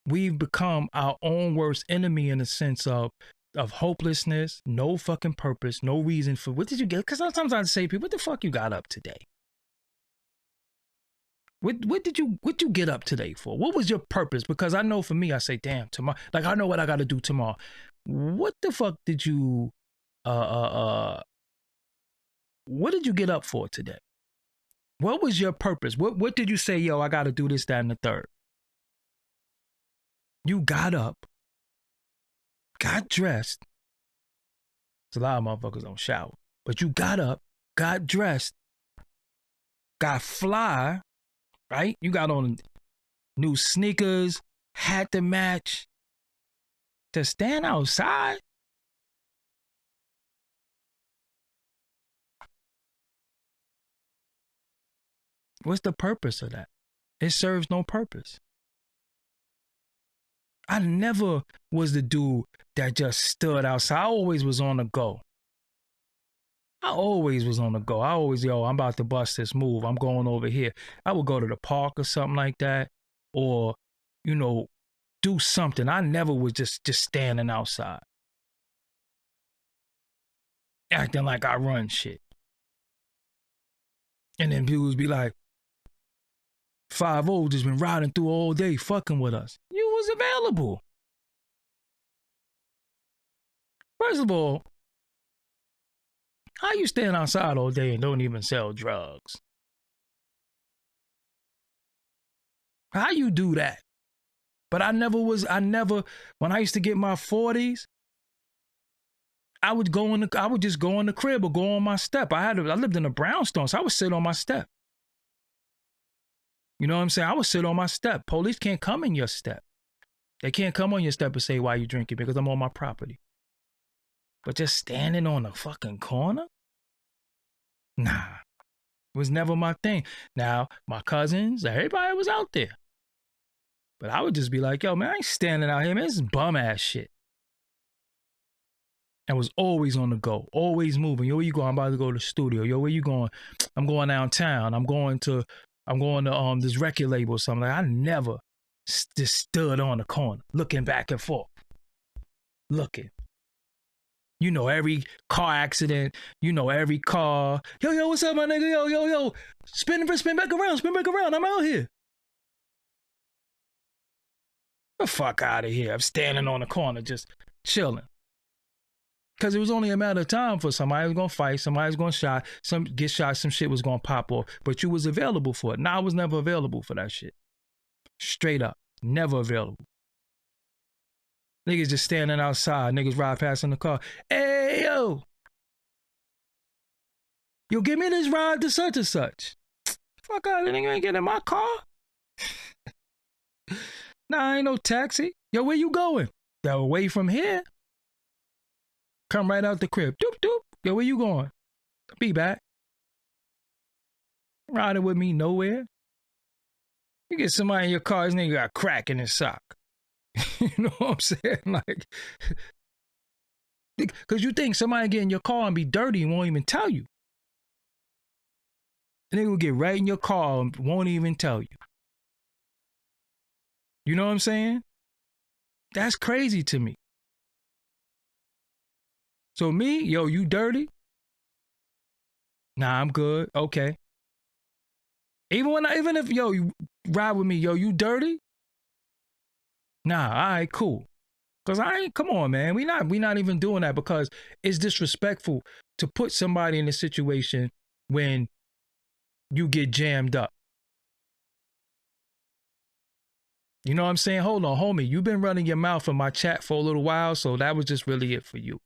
we've become our own worst enemy in the sense of hopelessness, no fucking purpose, no reason for what did you get? Because sometimes I say, people, what the fuck you got up today? What did you get up today for? What was your purpose? Because I know for me, I say, damn, tomorrow, like I know what I got to do tomorrow. What the fuck did you what did you get up for today? What was your purpose? What did you say, yo, I got to do this, that, and the third? You got up, got dressed. There's a lot of motherfuckers don't shower, but you got up, got dressed, got fly, right? You got on new sneakers, hat to match, to stand outside. What's the purpose of that? It serves no purpose. I never was the dude that just stood outside. I always was on the go. I always was on the go. I always, yo, I'm about to bust this move. I'm going over here. I would go to the park or something like that, or, you know, do something. I never was just standing outside, acting like I run shit. And then people would be like, 5-0 just been riding through all day, fucking with us. You was available. First of all, how you stand outside all day and don't even sell drugs? How you do that? But I never, when I used to get my 40s, I would just go in the crib or go on my step. I lived in a brownstone, so I would sit on my step. You know what I'm saying? I would sit on my step. Police can't come in your step. They can't come on your step and say, why you drinking? Because I'm on my property. But just standing on a fucking corner? Nah. It was never my thing. Now, my cousins, everybody was out there. But I would just be like, yo, man, I ain't standing out here, man. This is bum ass shit. I was always on the go, always moving. Yo, where you going? I'm about to go to the studio. Yo, where you going? I'm going downtown. I'm going to this record label or something. Like, I never just stood on the corner, looking back and forth. Looking. You know, every car accident, you know, every car. Yo, what's up, my nigga? Yo. Spin back around. I'm out here. The fuck out of here. I'm standing on the corner just chilling. Because it was only a matter of time for somebody was going to fight, somebody was going to get shot, some shit was going to pop off. But you was available for it. Now I was never available for that shit. Straight up. Never available. Niggas just standing outside. Niggas ride past in the car. Hey, yo. Yo, give me this ride to such and such. Fuck out of here. Nigga ain't getting in my car. Nah, ain't no taxi. Yo, where you going? Yo, away from here. Come right out the crib. Doop, doop. Yo, where you going? Be back. Riding with me nowhere. You get somebody in your car, this nigga got crack in his sock. You know what I'm saying? Like, because you think somebody get in your car and be dirty and won't even tell you. The nigga will get right in your car and won't even tell you. You know what I'm saying? That's crazy to me. So me, yo, you dirty? Nah, I'm good. Okay. Even if, yo, you ride with me, yo, you dirty? Nah, all right, cool. Cause I ain't, come on, man. We not even doing that, because it's disrespectful to put somebody in a situation when you get jammed up. You know what I'm saying? Hold on, homie. You've been running your mouth in my chat for a little while, so that was just really it for you.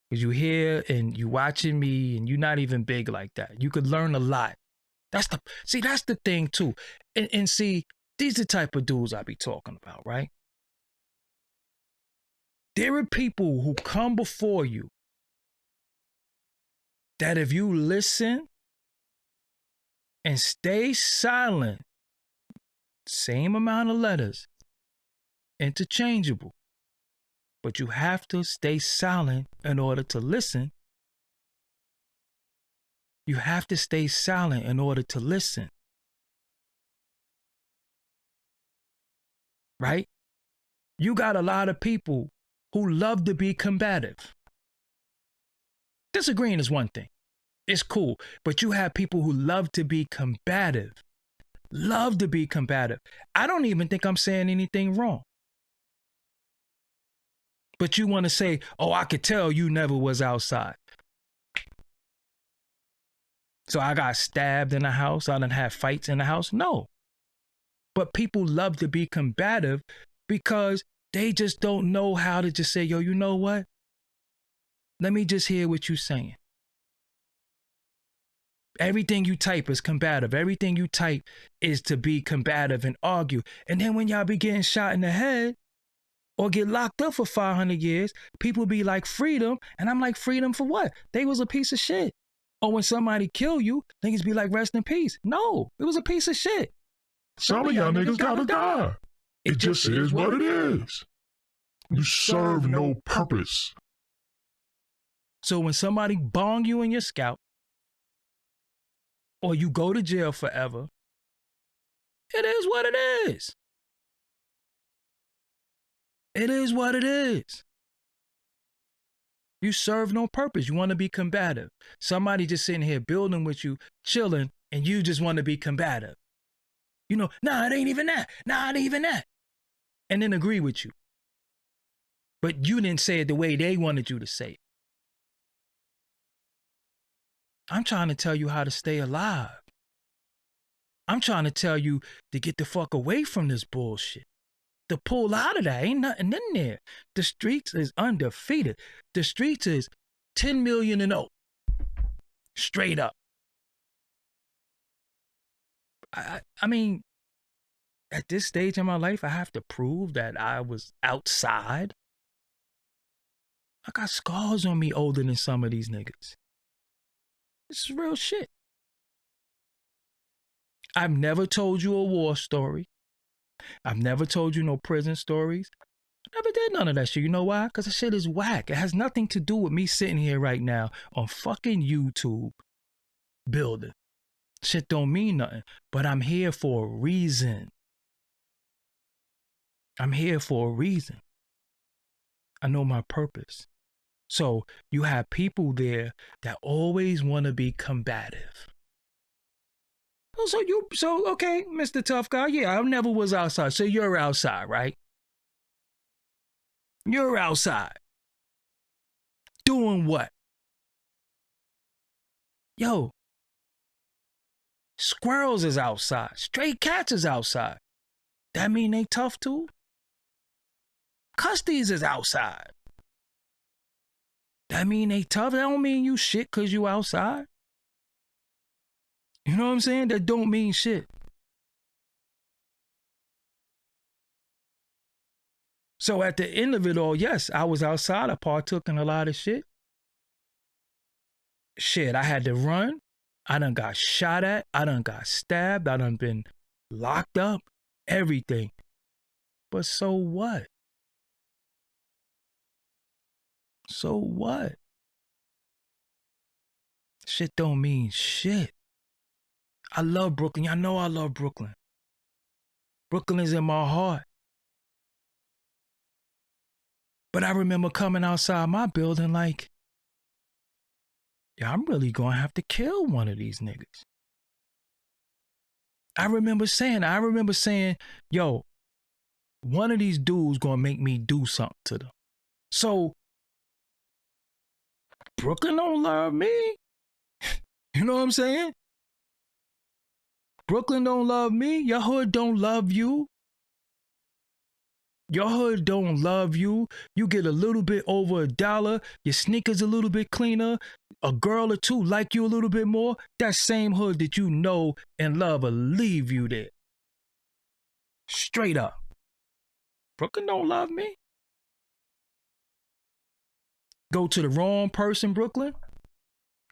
Because you here and you watching me and you're not even big like that. You could learn a lot. That's the thing too. And see, these are the type of dudes I be talking about, right? There are people who come before you that if you listen and stay silent, same amount of letters, interchangeable, but you have to stay silent in order to listen. You have to stay silent in order to listen. Right? You got a lot of people who love to be combative. Disagreeing is one thing. It's cool. But you have people who love to be combative. Love to be combative. I don't even think I'm saying anything wrong. But you want to say, oh, I could tell you never was outside. So I got stabbed in the house. I done had fights in the house. No. But people love to be combative because they just don't know how to just say, yo, you know what? Let me just hear what you're saying. Everything you type is combative. Everything you type is to be combative and argue. And then when y'all be getting shot in the head or get locked up for 500 years, people be like, freedom. And I'm like, freedom for what? They was a piece of shit. Or when somebody kill you, niggas be like, rest in peace. No, it was a piece of shit. Some of y'all niggas gotta die. It just is what it is. You serve no purpose. So when somebody bong you in your scalp, or you go to jail forever, it is what it is. It is what it is. You serve no purpose. You want to be combative. Somebody just sitting here building with you, chilling, and you just want to be combative. You know, nah, it ain't even that. Nah, it ain't even that. And then agree with you. But you didn't say it the way they wanted you to say it. I'm trying to tell you how to stay alive. I'm trying to tell you to get the fuck away from this bullshit. To pull out of that. Ain't nothing in there. The streets is undefeated. The streets is 10 million and 0. Straight up. I mean, at this stage in my life, I have to prove that I was outside. I got scars on me older than some of these niggas. This is real shit. I've never told you a war story. I've never told you no prison stories. Never did none of that shit. You know why? Because the shit is whack. It has nothing to do with me sitting here right now on fucking YouTube building. Shit don't mean nothing. But I'm here for a reason. I'm here for a reason. I know my purpose. So you have people there that always want to be combative. So okay, Mr. Tough Guy, yeah, I never was outside. So you're outside, right? You're outside. Doing what? Yo, squirrels is outside. Stray cats is outside. That mean they tough too? Custies is outside. That mean they tough? That don't mean you shit cause you outside. You know what I'm saying? That don't mean shit. So at the end of it all, yes, I was outside. I partook in a lot of shit. Shit, I had to run. I done got shot at. I done got stabbed. I done been locked up. Everything. But so what? So what? Shit don't mean shit. I love Brooklyn. Y'all know I love Brooklyn. Brooklyn is in my heart. But I remember coming outside my building like, yeah, I'm really going to have to kill one of these niggas. I remember saying, yo, one of these dudes gonna make me do something to them. So Brooklyn don't love me. You know what I'm saying? Brooklyn don't love me. Your hood don't love you. Your hood don't love you. You get a little bit over $1. Your sneakers a little bit cleaner. A girl or two like you a little bit more. That same hood that you know and love will leave you there. Straight up. Brooklyn don't love me. Go to the wrong person, Brooklyn.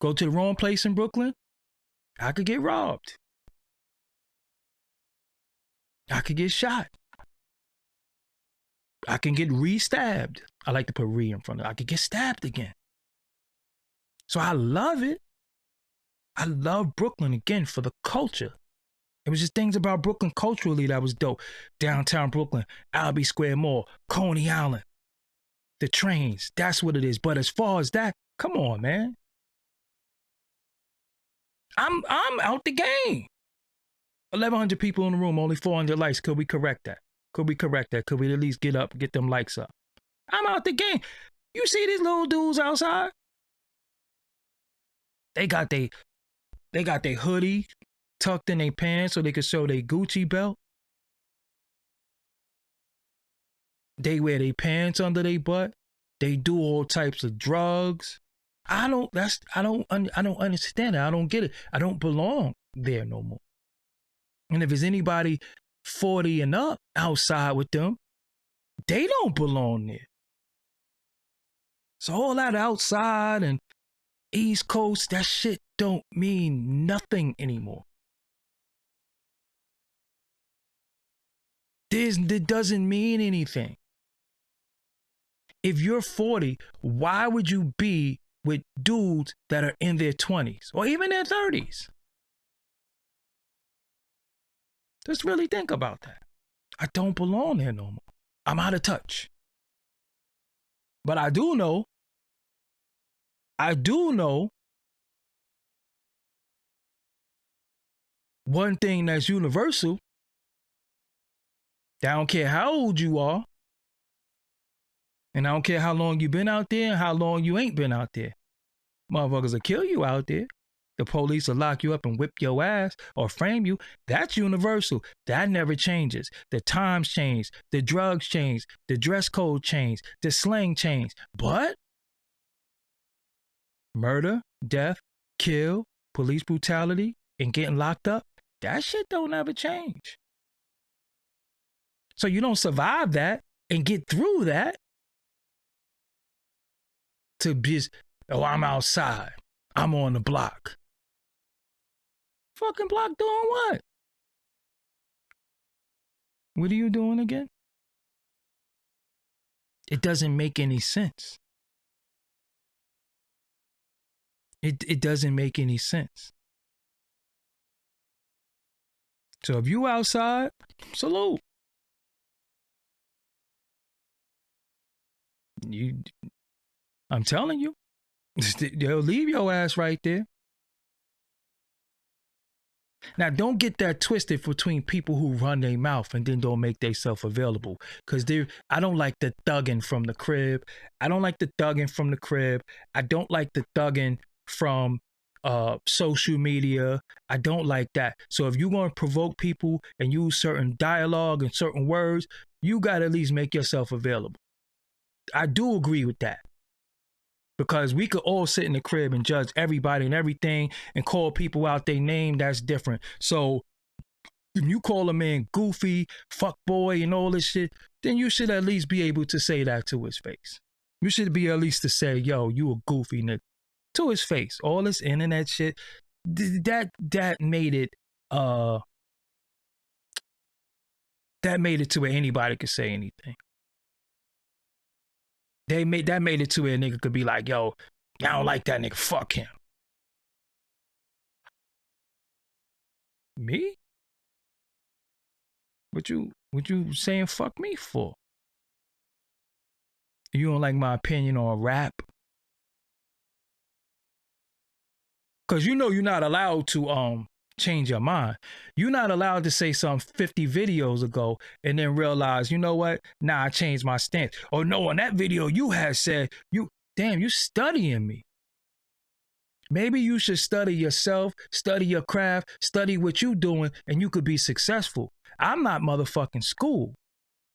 Go to the wrong place in Brooklyn. I could get robbed. I could get shot. I can get re-stabbed. I like to put re in front of it. I could get stabbed again. So I love it. I love Brooklyn again for the culture. It was just things about Brooklyn culturally that was dope. Downtown Brooklyn, Albee Square Mall, Coney Island, the trains. That's what it is. But as far as that, come on, man. I'm out the game. 1,100 people in the room, only 400 likes. Could we correct that? Could we correct that? Could we at least get them likes up? I'm out the game. You see these little dudes outside? They got they hoodie tucked in their pants so they could show their Gucci belt. They wear their pants under their butt. They do all types of drugs. I don't understand it. I don't get it. I don't belong there no more. And if there's anybody 40 and up outside with them, they don't belong there. So all that outside and East Coast, that shit don't mean nothing anymore. It doesn't mean anything. If you're 40, why would you be with dudes that are in their 20s or even their 30s? Just really think about that. I don't belong there no more. I'm out of touch. But I do know one thing that's universal. I don't care how old you are. And I don't care how long you've been out there and how long you ain't been out there. Motherfuckers will kill you out there. The police will lock you up and whip your ass or frame you. That's universal. That never changes. The times change. The drugs change. The dress code change. The slang change. But murder, death, kill, police brutality, and getting locked up, that shit don't ever change. So you don't survive that and get through that to just, oh, I'm outside. I'm on the block. Fucking block doing what? What are you doing again? It doesn't make any sense. It doesn't make any sense. So if you outside, salute. I'm telling you, they'll leave your ass right there. Now, don't get that twisted between people who run their mouth and then don't make themselves available. Because I don't like the thugging from the crib. I don't like the thugging from the crib. I don't like the thugging from social media. I don't like that. So if you're going to provoke people and use certain dialogue and certain words, you got to at least make yourself available. I do agree with that. Because we could all sit in the crib and judge everybody and everything and call people out their name. That's different. So if you call a man goofy, fuck boy, and all this shit, then you should at least be able to say that to his face. You should be at least to say, yo, you a goofy nigga, to his face. All this internet shit, that made it to where anybody could say anything. That made it to where a nigga could be like, yo, I don't like that nigga, fuck him. Me? What you saying fuck me for? You don't like my opinion on rap? Cause you know you're not allowed to change your mind. You're not allowed to say something 50 videos ago and then realize, you know what? Nah, I changed my stance. Or no, on that video you had said, you studying me. Maybe you should study yourself, study your craft, study what you doing, and you could be successful. I'm not motherfucking school.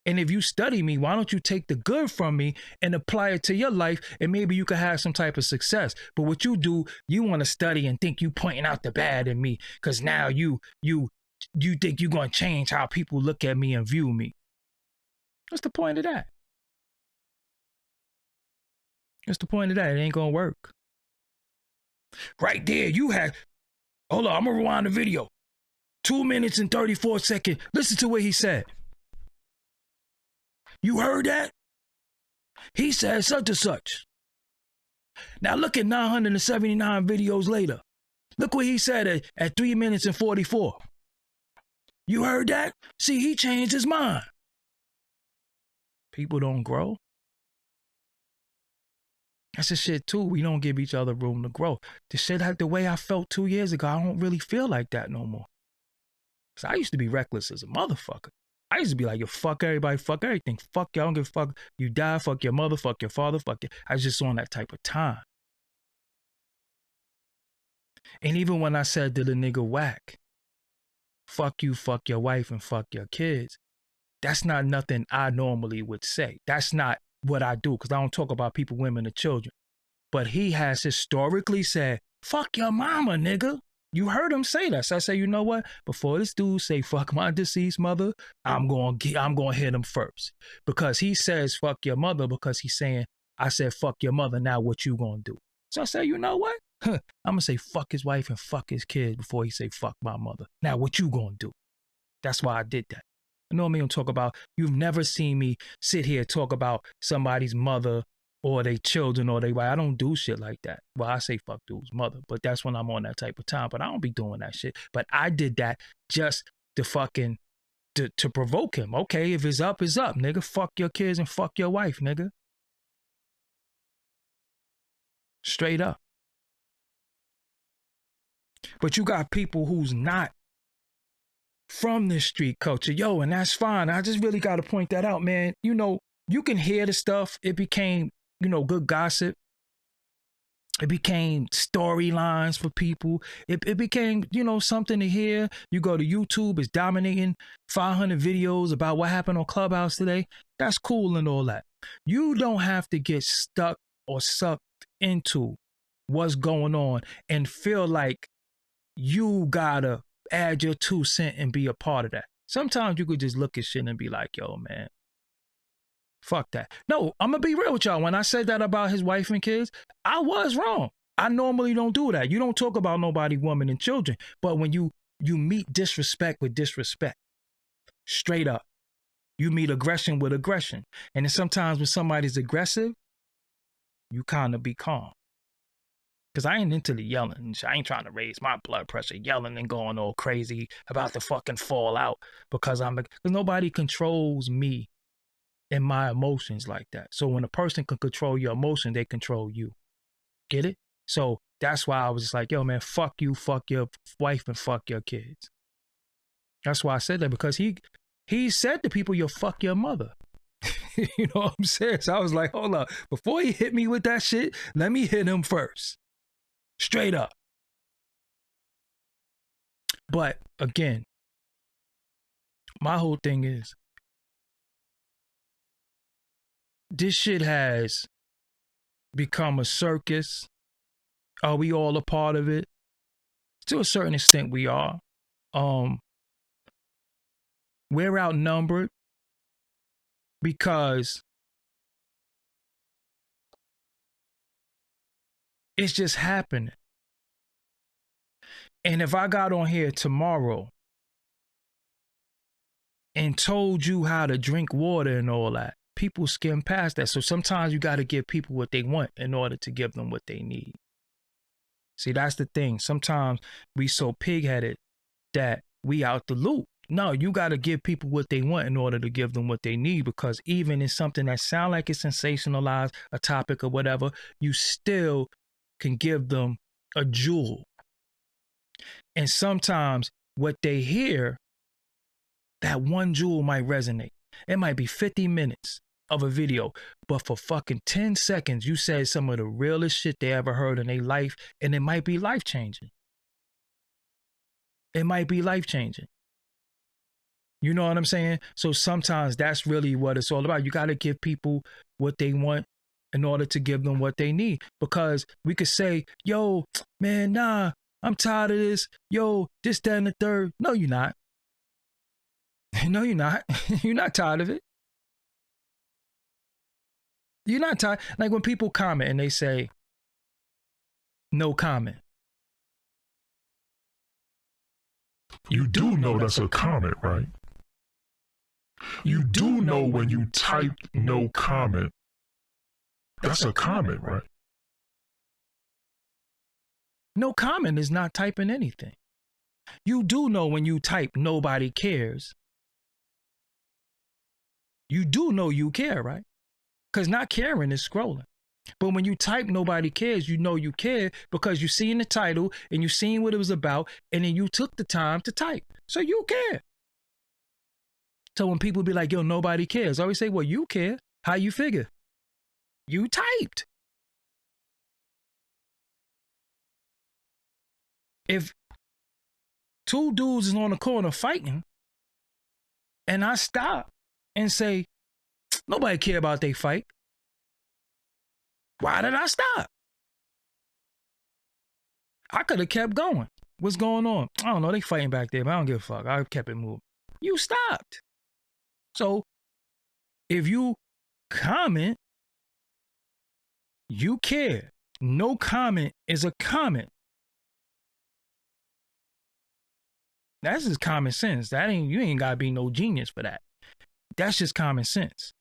And if you study me, why don't you take the good from me and apply it to your life, and maybe you could have some type of success. But what you do, you want to study and think you pointing out the bad in me because now you think you're going to change how people look at me and view me. What's the point of that? What's the point of that? It ain't going to work. Right there, you had, hold on, I'm going to rewind the video. 2 minutes and 34 seconds. Listen to what he said. You heard that? He said such and such. Now look at 979 videos later. Look what he said at 3 minutes and 44. You heard that? See, he changed his mind. People don't grow. That's the shit too. We don't give each other room to grow. The shit like the way I felt 2 years ago, I don't really feel like that no more. Cause I used to be reckless as a motherfucker. I used to be like, yo, fuck everybody, fuck everything. Fuck you, I don't give a fuck. You die, fuck your mother, fuck your father, fuck you. I was just on that type of time. And even when I said to the nigga whack, fuck you, fuck your wife, and fuck your kids, that's not nothing I normally would say. That's not what I do, because I don't talk about people, women, or children. But he has historically said, fuck your mama, nigga. You heard him say that. So I say, you know what? Before this dude say, fuck my deceased mother, I'm going to hit him first. Because he says, fuck your mother, because he's saying, I said, fuck your mother, now what you going to do? So I say, you know what? I'm going to say, fuck his wife and fuck his kids before he say, fuck my mother. Now what you going to do? That's why I did that. I normally don't talk about, you've never seen me sit here talk about somebody's mother or they children or they wife. I don't do shit like that. Well, I say fuck dude's mother, but that's when I'm on that type of time. But I don't be doing that shit. But I did that just to fucking, to provoke him. Okay, if it's up, nigga. Fuck your kids and fuck your wife, nigga. Straight up. But you got people who's not from this street culture. Yo, and that's fine. I just really got to point that out, man. You know, you can hear the stuff. It became, you know, good gossip. It became storylines for people. It became, you know, something to hear. You go to YouTube, it's dominating 500 videos about what happened on Clubhouse today. That's cool and all that. You don't have to get stuck or sucked into what's going on and feel like you gotta add your 2 cents and be a part of that. Sometimes you could just look at shit and be like, yo, man, fuck that. No, I'm gonna be real with y'all. When I said that about his wife and kids, I was wrong. I normally don't do that. You don't talk about nobody, woman, and children. But when you meet disrespect with disrespect, straight up, you meet aggression with aggression. And then sometimes when somebody's aggressive, you kind of be calm. Because I ain't into the yelling. I ain't trying to raise my blood pressure, yelling and going all crazy about to fucking fall out because nobody controls me and my emotions like that. So when a person can control your emotion, they control you. Get it? So that's why I was just like, yo, man, fuck you, fuck your wife, and fuck your kids. That's why I said that, because he said to people, yo, fuck your mother. You know what I'm saying? So I was like, hold up. Before he hit me with that shit, let me hit him first. Straight up. But again, my whole thing is, this shit has become a circus. Are we all a part of it? To a certain extent, we are. We're outnumbered because it's just happening. And if I got on here tomorrow and told you how to drink water and all that, people skim past that. So sometimes you got to give people what they want in order to give them what they need. See, that's the thing. Sometimes we so pig-headed that we out the loop. No, you got to give people what they want in order to give them what they need, because even in something that sound like it's sensationalized, a topic or whatever, you still can give them a jewel. And sometimes what they hear, that one jewel might resonate. It might be 50 minutes of a video, but for fucking 10 seconds, you said some of the realest shit they ever heard in their life, and it might be life-changing. It might be life-changing. You know what I'm saying? So sometimes that's really what it's all about. You got to give people what they want in order to give them what they need. Because we could say, yo, man, nah, I'm tired of this. Yo, this, that, and the third. No, you're not. No, you're not. You're not tired of it. You're not tired. Like when people comment and they say, no comment. You do know that's a comment, right? You do know when you type no comment, that's a comment, right? No comment is not typing anything. You do know when you type nobody cares. You do know you care, right? Because not caring is scrolling. But when you type nobody cares, you know you care because you seen the title and you seen what it was about, and then you took the time to type. So you care. So when people be like, yo, nobody cares, I always say, well, you care. How you figure? You typed. If two dudes is on the corner fighting and I stop and say, nobody care about they fight, why did I stop? I could have kept going. What's going on? I don't know. They fighting back there, but I don't give a fuck. I kept it moving. You stopped. So if you comment, you care. No comment is a comment. That's just common sense. You ain't gotta be no genius for that. That's just common sense.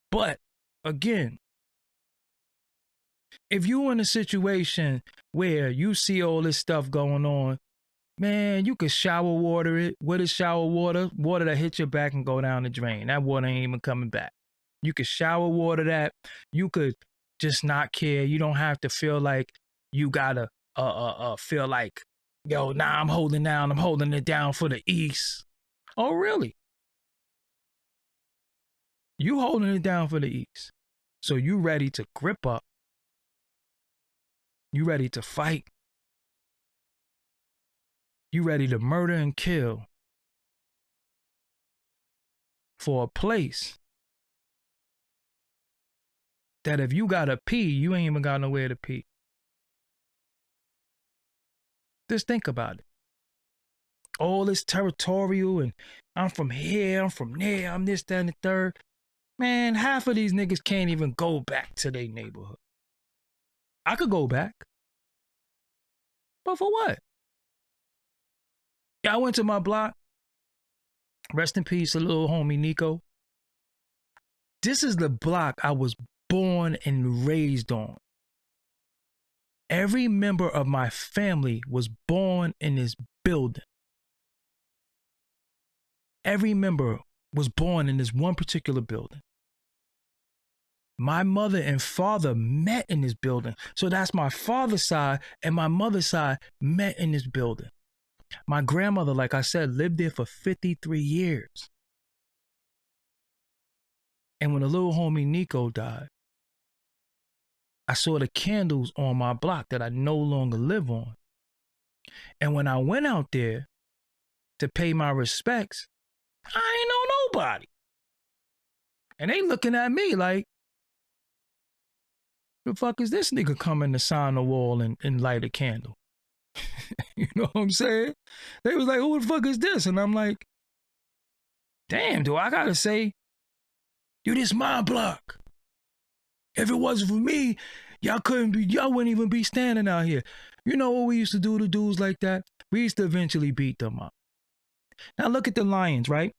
But again, if you're in a situation where you see all this stuff going on, man, you could shower water it. What is shower water? Water that hit your back and go down the drain. That water ain't even coming back. You could shower water that. You could just not care. You don't have to feel like you gotta feel like, yo, nah, I'm holding it down for the East. Oh, really? You holding it down for the East. So you ready to grip up. You ready to fight. You ready to murder and kill for a place that if you gotta pee, you ain't even got nowhere to pee. Just think about it. All this territorial and I'm from here, I'm from there, I'm this, that, and the third. Man, half of these niggas can't even go back to their neighborhood. I could go back. But for what? Yeah, I went to my block. Rest in peace, a little homie Nico. This is the block I was born and raised on. Every member of my family was born in this building. Every member was born in this one particular building. My mother and father met in this building. So that's my father's side and my mother's side met in this building. My grandmother, like I said, lived there for 53 years. And when the little homie Nico died, I saw the candles on my block that I no longer live on. And when I went out there to pay my respects, I ain't know nobody. And they looking at me like, the fuck is this nigga coming to sign the wall and light a candle? You know what I'm saying? They was like, who the fuck is this? And I'm like, damn, do I gotta say, dude, this my block. If it wasn't for me, y'all wouldn't even be standing out here. You know what we used to do to dudes like that? We used to eventually beat them up. Now look at the lions, right?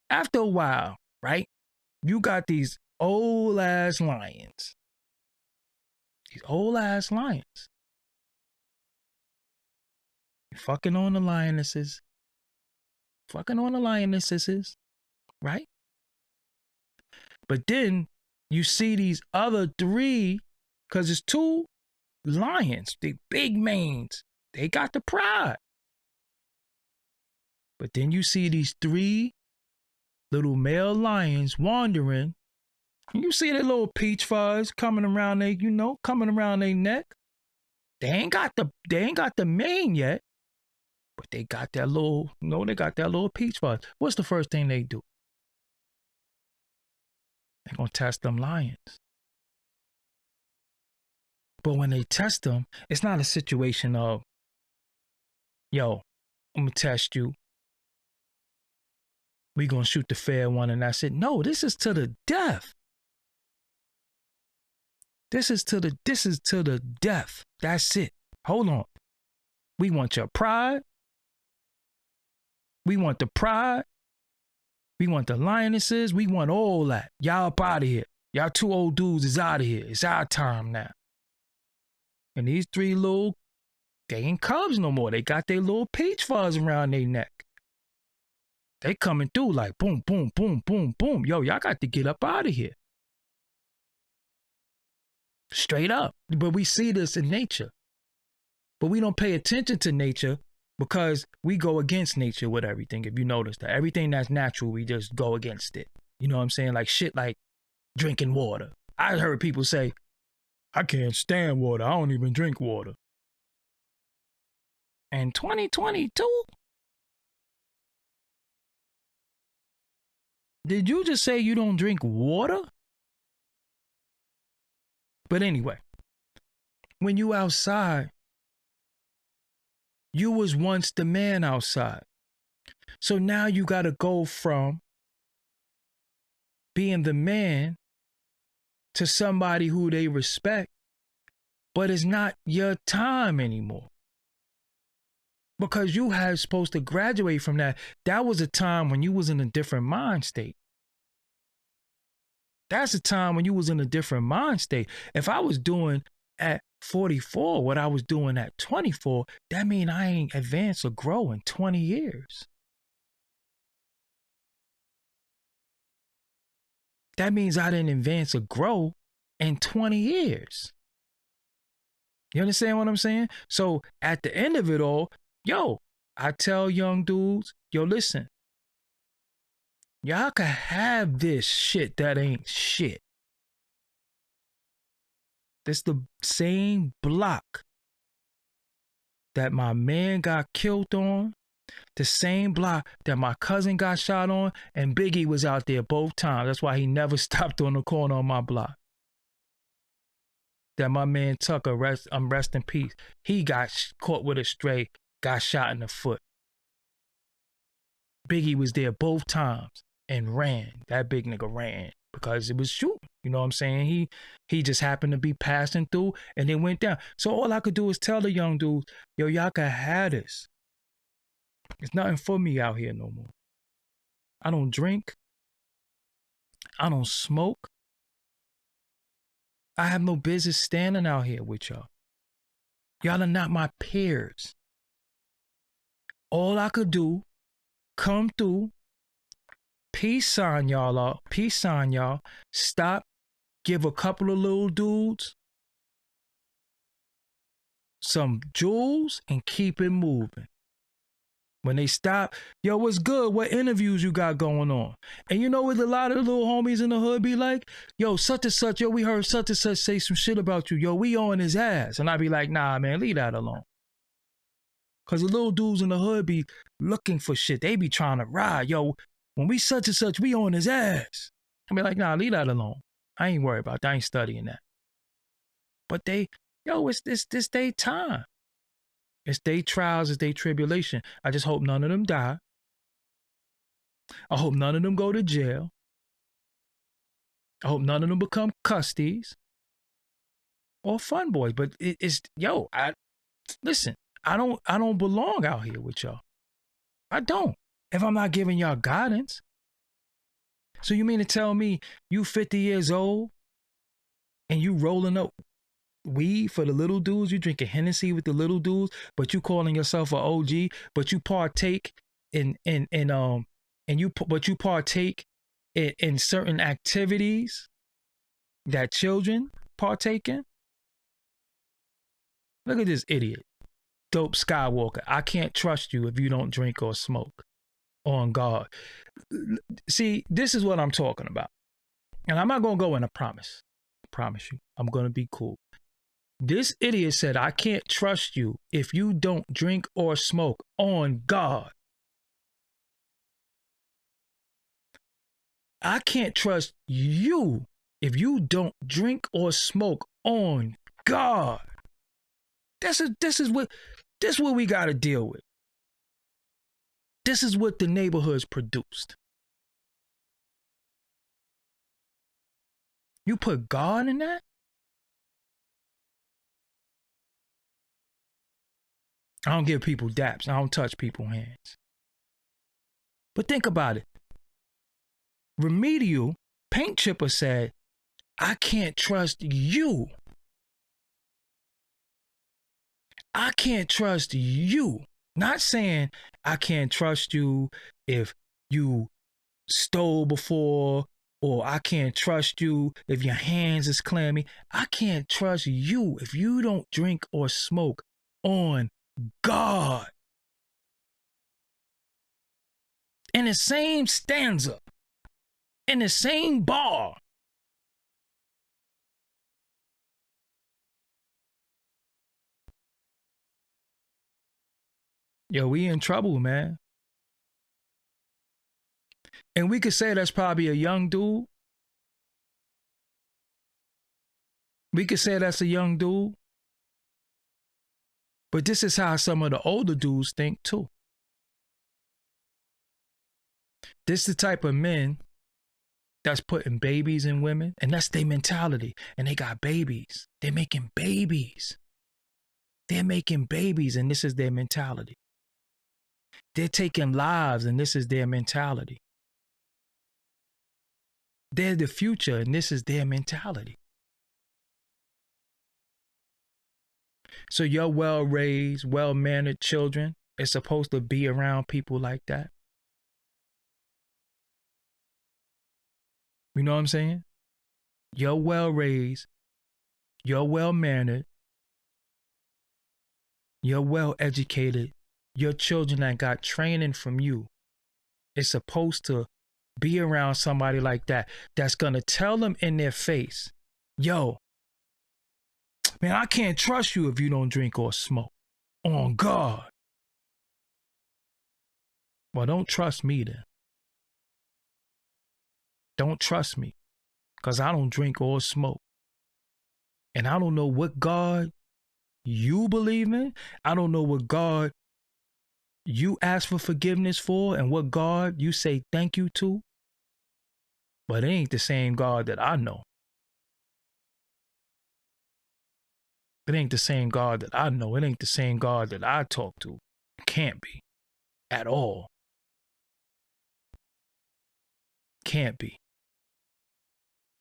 After a while, right? You got these old ass lions. These old ass lions. Fucking on the lionesses. Right? But then you see these other three, because it's two lions, they big manes. They got the pride. But then you see these 3 little male lions wandering, and you see their little peach fuzz coming around their neck. They ain't got the mane yet, but they got that little peach fuzz. What's the first thing they do? They're gonna test them lions. But when they test them, it's not a situation of, yo, I'm gonna test you. We gonna shoot the fair one and that's it. No, this is to the death. This is to the death. That's it. Hold on. We want your pride. We want the pride. We want the lionesses. We want all that. Y'all up out of here. Y'all 2 old dudes is out of here. It's our time now. And these 3 little, they ain't cubs no more. They got their little peach fuzz around their neck. They coming through like boom, boom, boom, boom, boom. Yo, y'all got to get up out of here. Straight up. But we see this in nature. But we don't pay attention to nature because we go against nature with everything. If you notice that everything that's natural, we just go against it. You know what I'm saying? Like shit like drinking water. I heard people say, I can't stand water. I don't even drink water. And 2022? Did you just say you don't drink water? But anyway, when you outside, you was once the man outside. So now you got to go from being the man to somebody who they respect, but it's not your time anymore. Because you had supposed to graduate from that. That was a time when you was in a different mind state. That's a time when you was in a different mind state. If I was doing at 44 what I was doing at 24, that mean I ain't advanced or grow in 20 years. That means I didn't advance or grow in 20 years. You understand what I'm saying? So at the end of it all, yo, I tell young dudes, yo, listen, y'all can have this shit that ain't shit. This the same block that my man got killed on, the same block that my cousin got shot on, and Biggie was out there both times. That's why he never stopped on the corner on my block. That my man Tucker, rest in peace, he got caught with a stray, got shot in the foot. Biggie was there both times and ran. That big nigga ran because it was shooting. You know what I'm saying? He just happened to be passing through and it went down. So all I could do is tell the young dudes, yo, y'all can have this. It's nothing for me out here no more. I don't drink. I don't smoke. I have no business standing out here with y'all. Y'all are not my peers. All I could do, come through, peace sign y'all, stop, give a couple of little dudes some jewels and keep it moving. When they stop, yo, what's good? What interviews you got going on? And you know what a lot of the little homies in the hood be like? Yo, such and such, yo, we heard such and such say some shit about you. Yo, we on his ass. And I be like, nah, man, leave that alone. Because the little dudes in the hood be looking for shit. They be trying to ride. Yo, when we such and such, we on his ass. I be like, nah, leave that alone. I ain't worried about that. I ain't studying that. But it's this day time. It's their trials, it's their tribulation. I just hope none of them die. I hope none of them go to jail. I hope none of them become custies or fun boys. But listen, I don't belong out here with y'all. I don't. If I'm not giving y'all guidance. So you mean to tell me you 50 years old and you rolling up weed for the little dudes, you drinking Hennessy with the little dudes, but you calling yourself an OG, but you partake in certain activities that children partake in? Look at this idiot. Dope Skywalker. I can't trust you if you don't drink or smoke. On God. See, this is what I'm talking about. And I'm not going to go in a promise. I promise you. I'm going to be cool. This idiot said, I can't trust you if you don't drink or smoke. On God. I can't trust you if you don't drink or smoke. On God. This is what we got to deal with. This is what the neighborhoods produced. You put God in that? I don't give people daps. I don't touch people's hands. But think about it. Remedial Paint Chipper said, I can't trust you. I can't trust you. Not saying I can't trust you if you stole before, or I can't trust you if your hands is clammy. I can't trust you if you don't drink or smoke. On God. In the same stanza, in the same bar. Yo, we in trouble, man. And we could say that's probably a young dude. We could say that's a young dude. But this is how some of the older dudes think too. This is the type of men that's putting babies in women, and that's their mentality. And they got babies. They're making babies. They're making babies, and this is their mentality. They're taking lives, and this is their mentality. They're the future, and this is their mentality. So your well-raised, well-mannered children is supposed to be around people like that. You know what I'm saying? You're well-raised, you're well-mannered, you're well-educated. Your children that got training from you is supposed to be around somebody like that that's going to tell them in their face, yo, man, I can't trust you if you don't drink or smoke. On God. Well, don't trust me then. Don't trust me, because I don't drink or smoke. And I don't know what God you believe in. I don't know what God you ask for forgiveness for and what God you say thank you to. But it ain't the same God that I know. It ain't the same God that I know. It ain't the same God that I talk to. It can't be. At all. Can't be.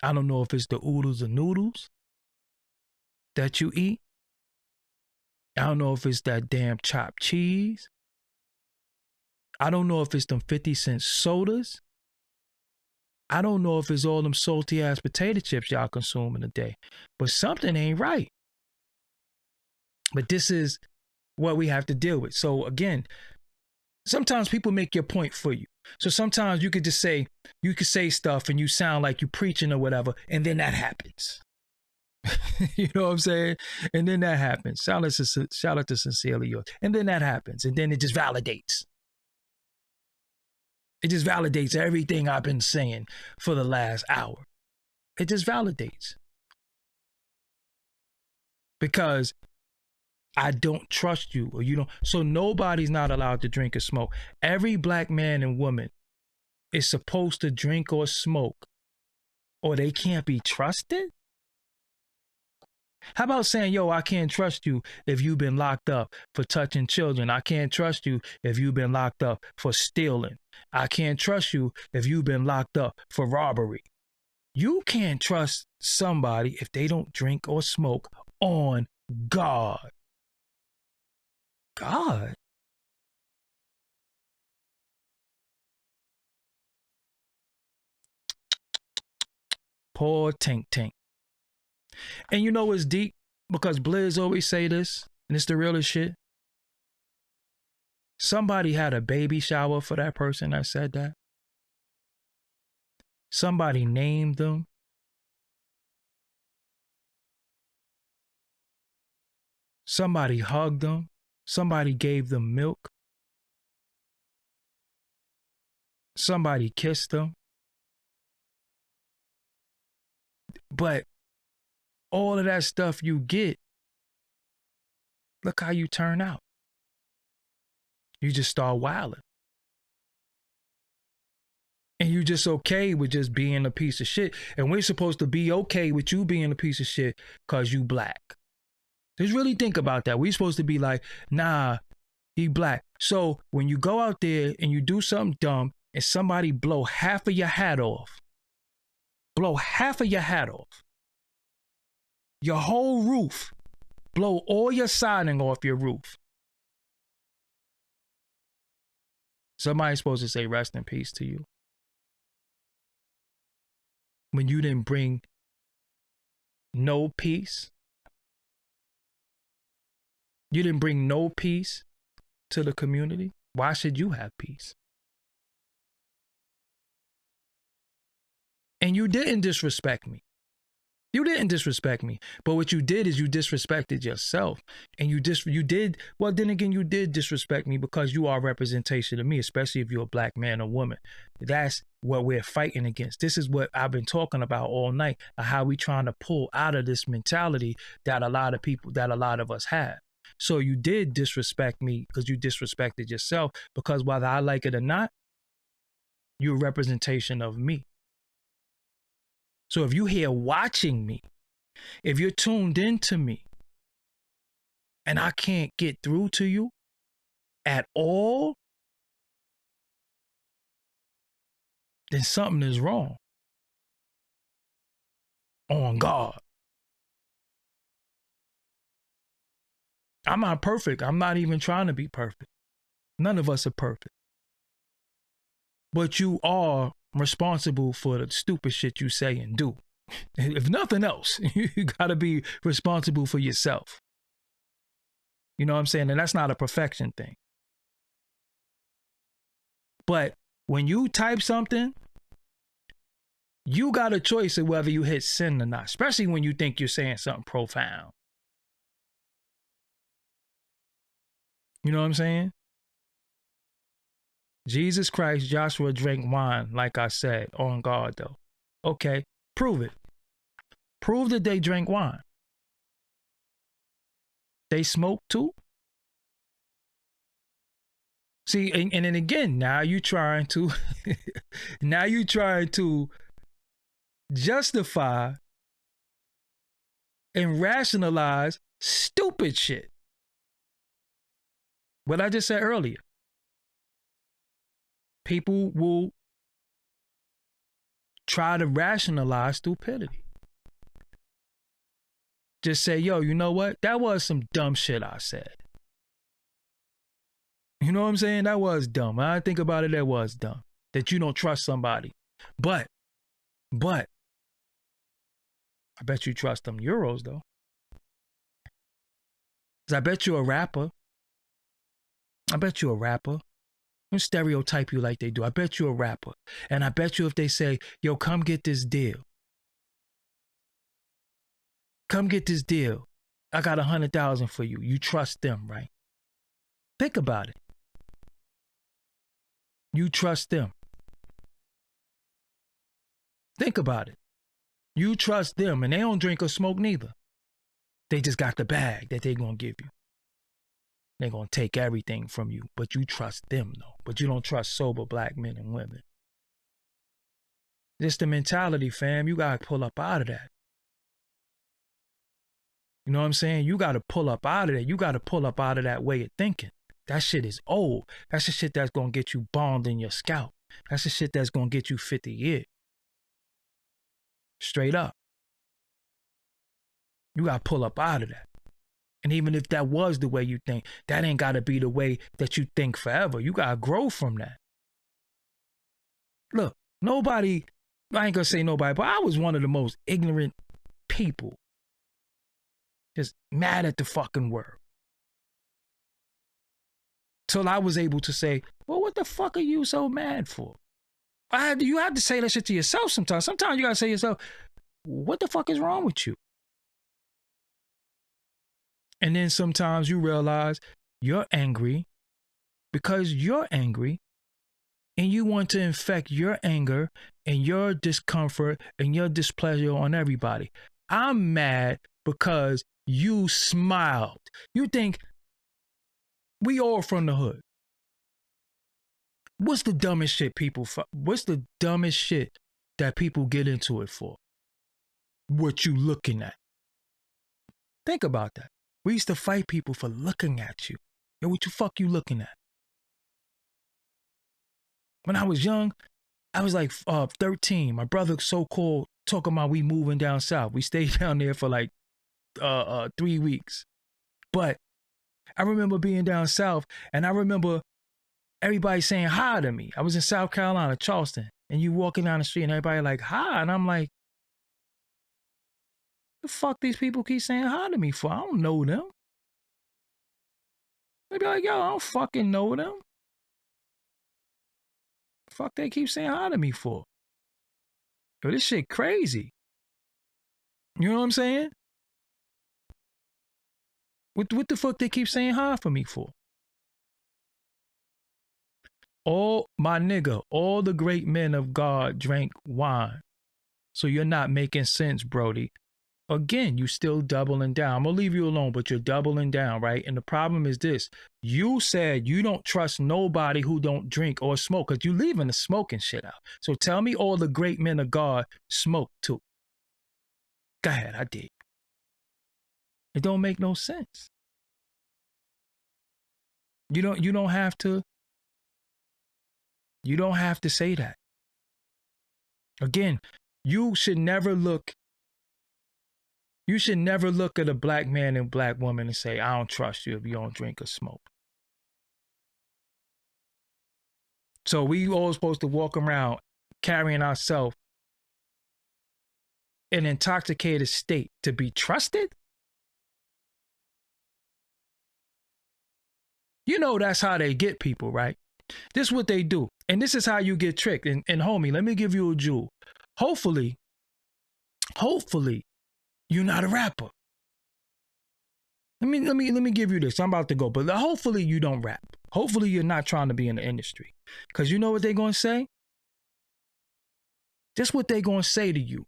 I don't know if it's the oodles of noodles that you eat. I don't know if it's that damn chopped cheese. I don't know if it's them 50-cent sodas. I don't know if it's all them salty ass potato chips y'all consume in a day. But something ain't right. But this is what we have to deal with. So again, sometimes people make your point for you. So sometimes you could just say, you could say stuff and you sound like you're preaching or whatever, and then that happens. You know what I'm saying? And then that happens. Shout out to Sincerely Yours. And then that happens. And then it just validates. It just validates everything I've been saying for the last hour. It just validates. Because I don't trust you, or you don't. So nobody's not allowed to drink or smoke. Every black man and woman is supposed to drink or smoke, or they can't be trusted. How about saying, yo, I can't trust you if you've been locked up for touching children. I can't trust you if you've been locked up for stealing. I can't trust you if you've been locked up for robbery. You can't trust somebody if they don't drink or smoke. On God. God? Poor Tink Tink. And you know it's deep, because Blizz always say this, and it's the realest shit. Somebody had a baby shower for that person that said that. Somebody named them. Somebody hugged them. Somebody gave them milk. Somebody kissed them. But all of that stuff you get, look how you turn out. You just start wilding. And you just okay with just being a piece of shit. And we're supposed to be okay with you being a piece of shit because you black. Just really think about that. We're supposed to be like, nah, he black. So when you go out there and you do something dumb and somebody blow half of your hat off, your whole roof, blow all your siding off your roof. Somebody's supposed to say rest in peace to you. When you didn't bring no peace. You didn't bring no peace to the community. Why should you have peace? And you didn't disrespect me. You didn't disrespect me. But what you did is you disrespected yourself. And you did, well, then again, you did disrespect me because you are a representation of me, especially if you're a black man or woman. That's what we're fighting against. This is what I've been talking about all night, how we trying to pull out of this mentality that a lot of us have. So you did disrespect me because you disrespected yourself, because whether I like it or not, you're a representation of me. So if you're here watching me, if you're tuned into me, and I can't get through to you at all, then something is wrong. On God. I'm not perfect. I'm not even trying to be perfect. None of us are perfect. But you are responsible for the stupid shit you say and do. If nothing else, you gotta be responsible for yourself. You know what I'm saying? And that's not a perfection thing. But when you type something, you got a choice of whether you hit send or not, especially when you think you're saying something profound. You know what I'm saying? Jesus Christ, Joshua drank wine, like I said, on God though. Okay, prove it. Prove that they drank wine. They smoked too? See, and then again, now you trying to justify and rationalize stupid shit. What I just said earlier. People will try to rationalize stupidity. Just say, yo, you know what? That was some dumb shit I said. You know what I'm saying? That was dumb. When I think about it, that was dumb. That you don't trust somebody. But, I bet you trust them euros, though. Because I bet you a rapper. Don't stereotype you like they do. I bet you a rapper. And I bet you if they say, yo, come get this deal. Come get this deal. I got 100,000 for you. You trust them, right? Think about it. You trust them. Think about it. You trust them, and they don't drink or smoke neither. They just got the bag that they're going to give you. They're going to take everything from you, but you trust them, though. But you don't trust sober black men and women. This the mentality, fam. You got to pull up out of that. You know what I'm saying? You got to pull up out of that. You got to pull up out of that way of thinking. That shit is old. That's the shit that's going to get you bombed in your scalp. That's the shit that's going to get you 50 years. Straight up. You got to pull up out of that. And even if that was the way you think, that ain't got to be the way that you think forever. You got to grow from that. Look, nobody, I ain't going to say nobody, but I was one of the most ignorant people. Just mad at the fucking world. till I was able to say, well, what the fuck are you so mad for? You have to say that shit to yourself sometimes. Sometimes you gotta say to yourself, what the fuck is wrong with you? And then sometimes you realize you're angry because you're angry, and you want to infect your anger and your discomfort and your displeasure on everybody. I'm mad because you smiled. You think we all from the hood. What's the dumbest shit what's the dumbest shit that people get into it for? What you looking at? Think about that. We used to fight people for looking at you. Yo, what the fuck you looking at? When I was young, I was like 13. My brother so-called talking about we moving down south. We stayed down there for like 3 weeks. But I remember being down south, and I remember everybody saying hi to me. I was in South Carolina, Charleston, and you walking down the street and everybody like, hi. And I'm like, the fuck these people keep saying hi to me for? I don't know them. They be like, yo, I don't fucking know them. Fuck they keep saying hi to me for? Yo, this shit crazy. You know what I'm saying? What the fuck they keep saying hi for me for? All my nigga, all the great men of God drank wine. So you're not making sense, Brody. Again, you still doubling down. I'm gonna leave you alone, but you're doubling down, right? And the problem is this. You said you don't trust nobody who don't drink or smoke, because you leaving the smoking shit out. So tell me all the great men of God smoke too. Go ahead, I did. It don't make no sense. You don't have to say that. Again, you should never look at a black man and black woman and say, I don't trust you if you don't drink or smoke. So we all supposed to walk around carrying ourselves in an intoxicated state to be trusted? You know that's how they get people, right? This is what they do. And this is how you get tricked. And homie, let me give you a jewel. Hopefully, you're not a rapper. Let me give you this. I'm about to go, but hopefully you don't rap. Hopefully you're not trying to be in the industry. Because you know what they're going to say? Just what they're going to say to you.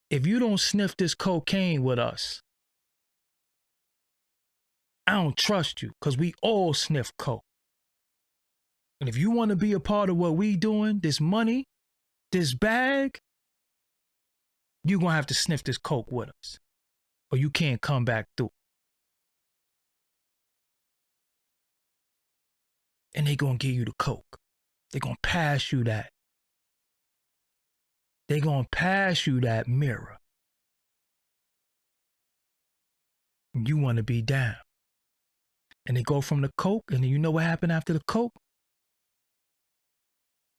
If you don't sniff this cocaine with us, I don't trust you, because we all sniff coke. And if you want to be a part of what we doing, this money, this bag, you're going to have to sniff this coke with us, or you can't come back through. And they going to give you the coke. They're going to pass you that. They're going to pass you that mirror. You want to be down. And they go from the coke, and then you know what happened after the coke?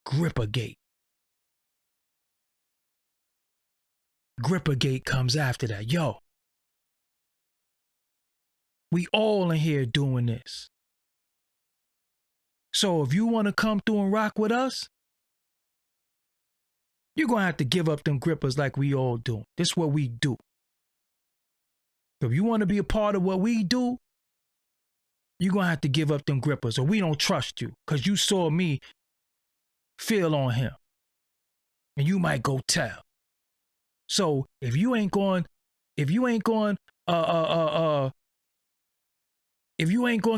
Grippergate. Grippergate comes after that. Yo, we all in here doing this. So if you want to come through and rock with us, you're going to have to give up them grippers like we all do. This is what we do. If you want to be a part of what we do, you're going to have to give up them grippers, or we don't trust you because you saw me feel on him. And you might go tell. So if you ain't going to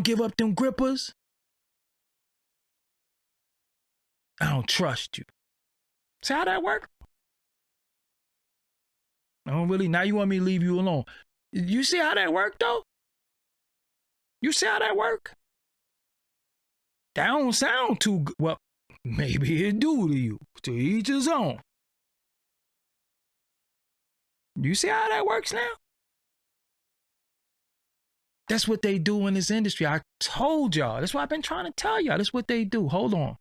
give up them grippers, I don't trust you. See how that work? I don't really. Now you want me to leave you alone. You see how that work though? You see how that work? That don't sound too good. Well, maybe it do to you. To each his own. You see how that works now? That's what they do in this industry. I told y'all. That's what I've been trying to tell y'all. That's what they do. Hold on.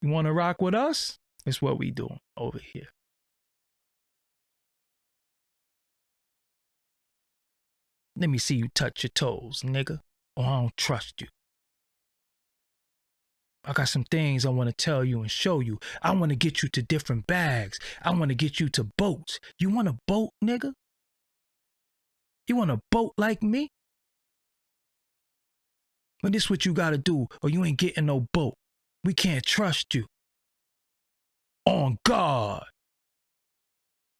You want to rock with us? That's what we doing over here. Let me see you touch your toes, nigga, or I don't trust you. I got some things I want to tell you and show you. I want to get you to different bags. I want to get you to boats. You want a boat, nigga? You want a boat like me? But this what you got to do, or you ain't getting no boat. We can't trust you. On God.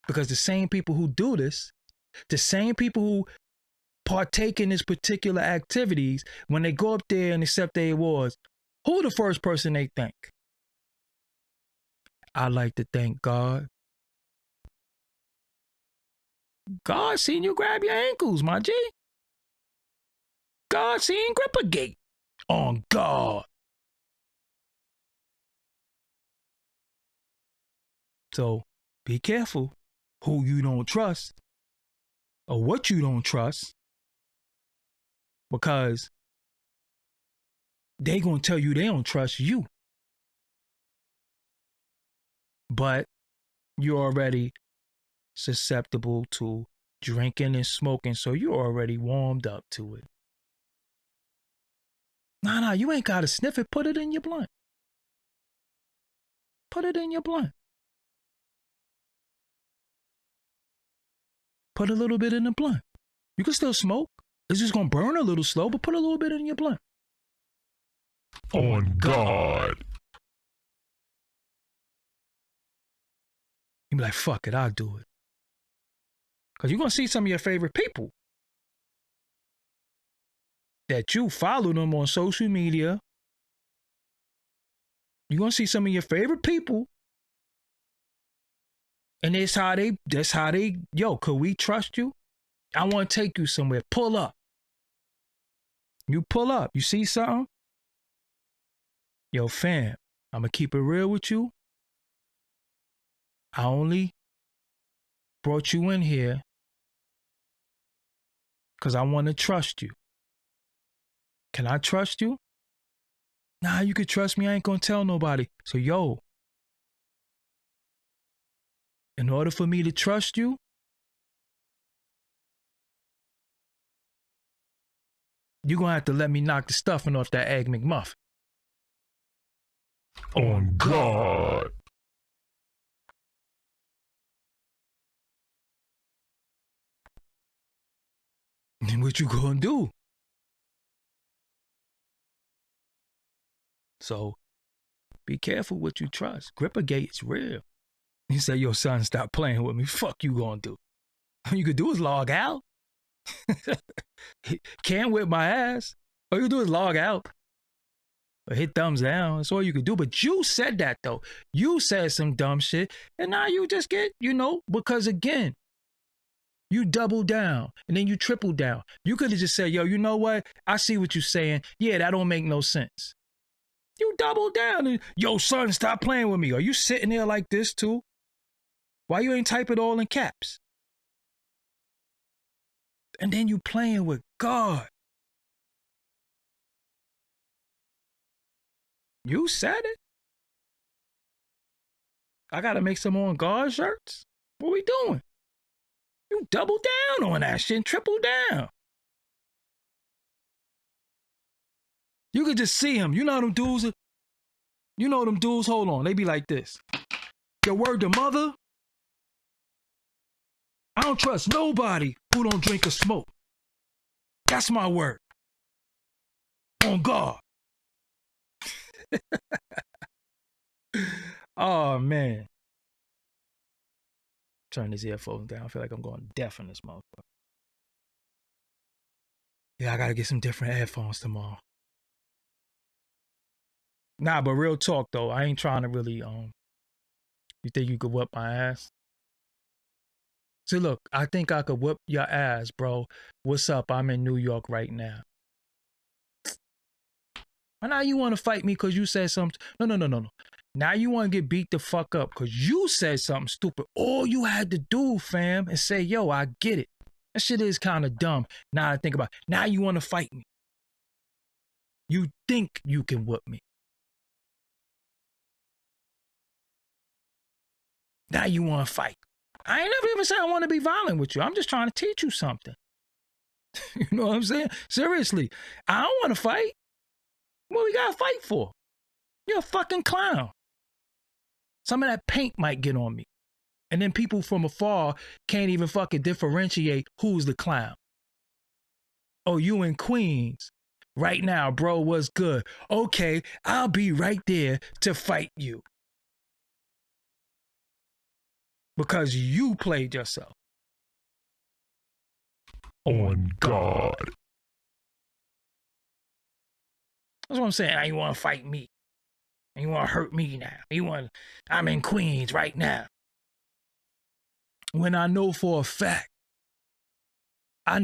Because the same people who do this, the same people who partake in this particular activities, when they go up there and accept their awards, who the first person they thank? I like to thank God. God seen you grab your ankles, my G. God seen Grippergate. On God. So be careful who you don't trust or what you don't trust, because they gonna tell you they don't trust you. But you're already susceptible to drinking and smoking, so you're already warmed up to it. Nah, you ain't gotta sniff it. Put it in your blunt. Put it in your blunt. Put a little bit in the blunt. You can still smoke. It's just gonna burn a little slow, but put a little bit in your blunt. On God. You be like, fuck it, I'll do it. Because you're gonna see some of your favorite people that you follow them on social media. You're gonna see some of your favorite people. And that's how they, yo, could we trust you? I want to take you somewhere. Pull up. You pull up. You see something? Yo, fam, I'm going to keep it real with you. I only brought you in here because I want to trust you. Can I trust you? Nah, you could trust me. I ain't going to tell nobody. So, yo, in order for me to trust you, you're going to have to let me knock the stuffing off that Egg McMuffin. On God. And what you gonna do? So, be careful what you trust. Grippergate is real. He said, yo, son, stop playing with me. Fuck you gonna do? All you could do is log out. Can't whip my ass. All you could do is log out. Or hit thumbs down. That's all you could do. But you said that, though. You said some dumb shit. And now you just get, because again, you double down and then you triple down. You could have just said, yo, you know what? I see what you're saying. Yeah, that don't make no sense. You double down and, yo, son, stop playing with me. Are you sitting there like this too? Why you ain't type it all in caps? And then you playing with God. You said it. I got to make some on God shirts? What we doing? You double down on that shit and triple down. You could just see him. You know them dudes? Hold on. They be like this. Your word to mother? I don't trust nobody who don't drink or smoke. That's my word. On God. Oh, man. Turn these earphones down. I feel like I'm going deaf in this motherfucker. Yeah, I gotta get some different headphones tomorrow. Nah, but real talk though, I ain't trying to really, you think you could whip my ass? See, look, I think I could whip your ass, bro. What's up? I'm in New York right now. And now you want to fight me because you said something. No. Now you want to get beat the fuck up because you said something stupid. All you had to do, fam, is say, yo, I get it. That shit is kind of dumb. Now I think about it. Now you want to fight me. You think you can whip me. Now you want to fight. I ain't never even said I want to be violent with you. I'm just trying to teach you something. You know what I'm saying? Seriously, I don't want to fight. What we got to fight for? You're a fucking clown. Some of that paint might get on me. And then people from afar can't even fucking differentiate who's the clown. Oh, you in Queens. Right now, bro, what's good? Okay, I'll be right there to fight you. Because you played yourself. On God. That's what I'm saying. Now you want to fight me. You want to hurt me now. I'm in Queens right now. When I know for a fact, I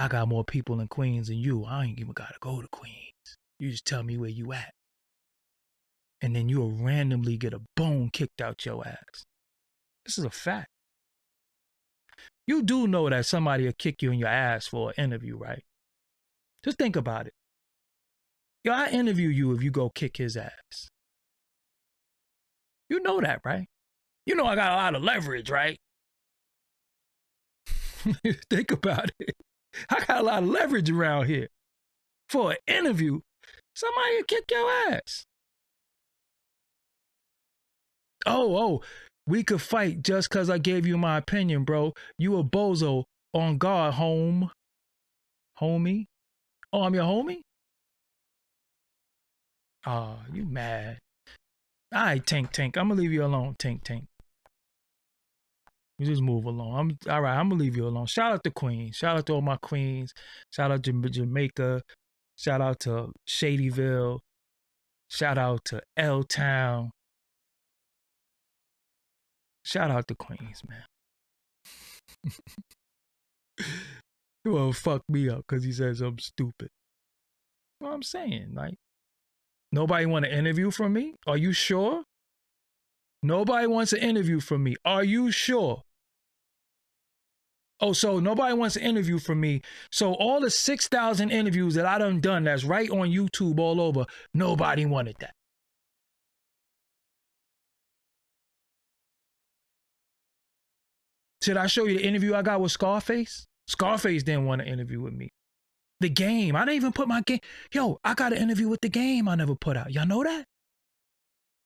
got more people in Queens than you. I ain't even got to go to Queens. You just tell me where you at. And then you'll randomly get a bone kicked out your ass. This is a fact. You do know that somebody will kick you in your ass for an interview, right? Just think about it. Yo, I interview you if you go kick his ass. You know that, right? You know I got a lot of leverage, right? Think about it. I got a lot of leverage around here. For an interview, somebody will kick your ass. Oh, we could fight just because I gave you my opinion, bro. You a bozo. On guard, homie. Oh, I'm your homie? Oh, you mad. All right, Tank. I'm going to leave you alone, Tank. You just move along. All right, I'm going to leave you alone. Shout out to Queens. Shout out to all my queens. Shout out to Jamaica. Shout out to Shadyville. Shout out to L-Town. Shout out to Queens, man. You want to fuck me up because he says I'm stupid. You know what I'm saying? Like, nobody want to interview from me? Are you sure? Nobody wants an interview from me. Are you sure? Oh, so nobody wants an interview from me. So all the 6,000 interviews that I done that's right on YouTube all over, nobody wanted that. Should I show you the interview I got with Scarface? Scarface didn't want to interview with me. The Game. I didn't even put my game. Yo, I got an interview with The Game I never put out. Y'all know that?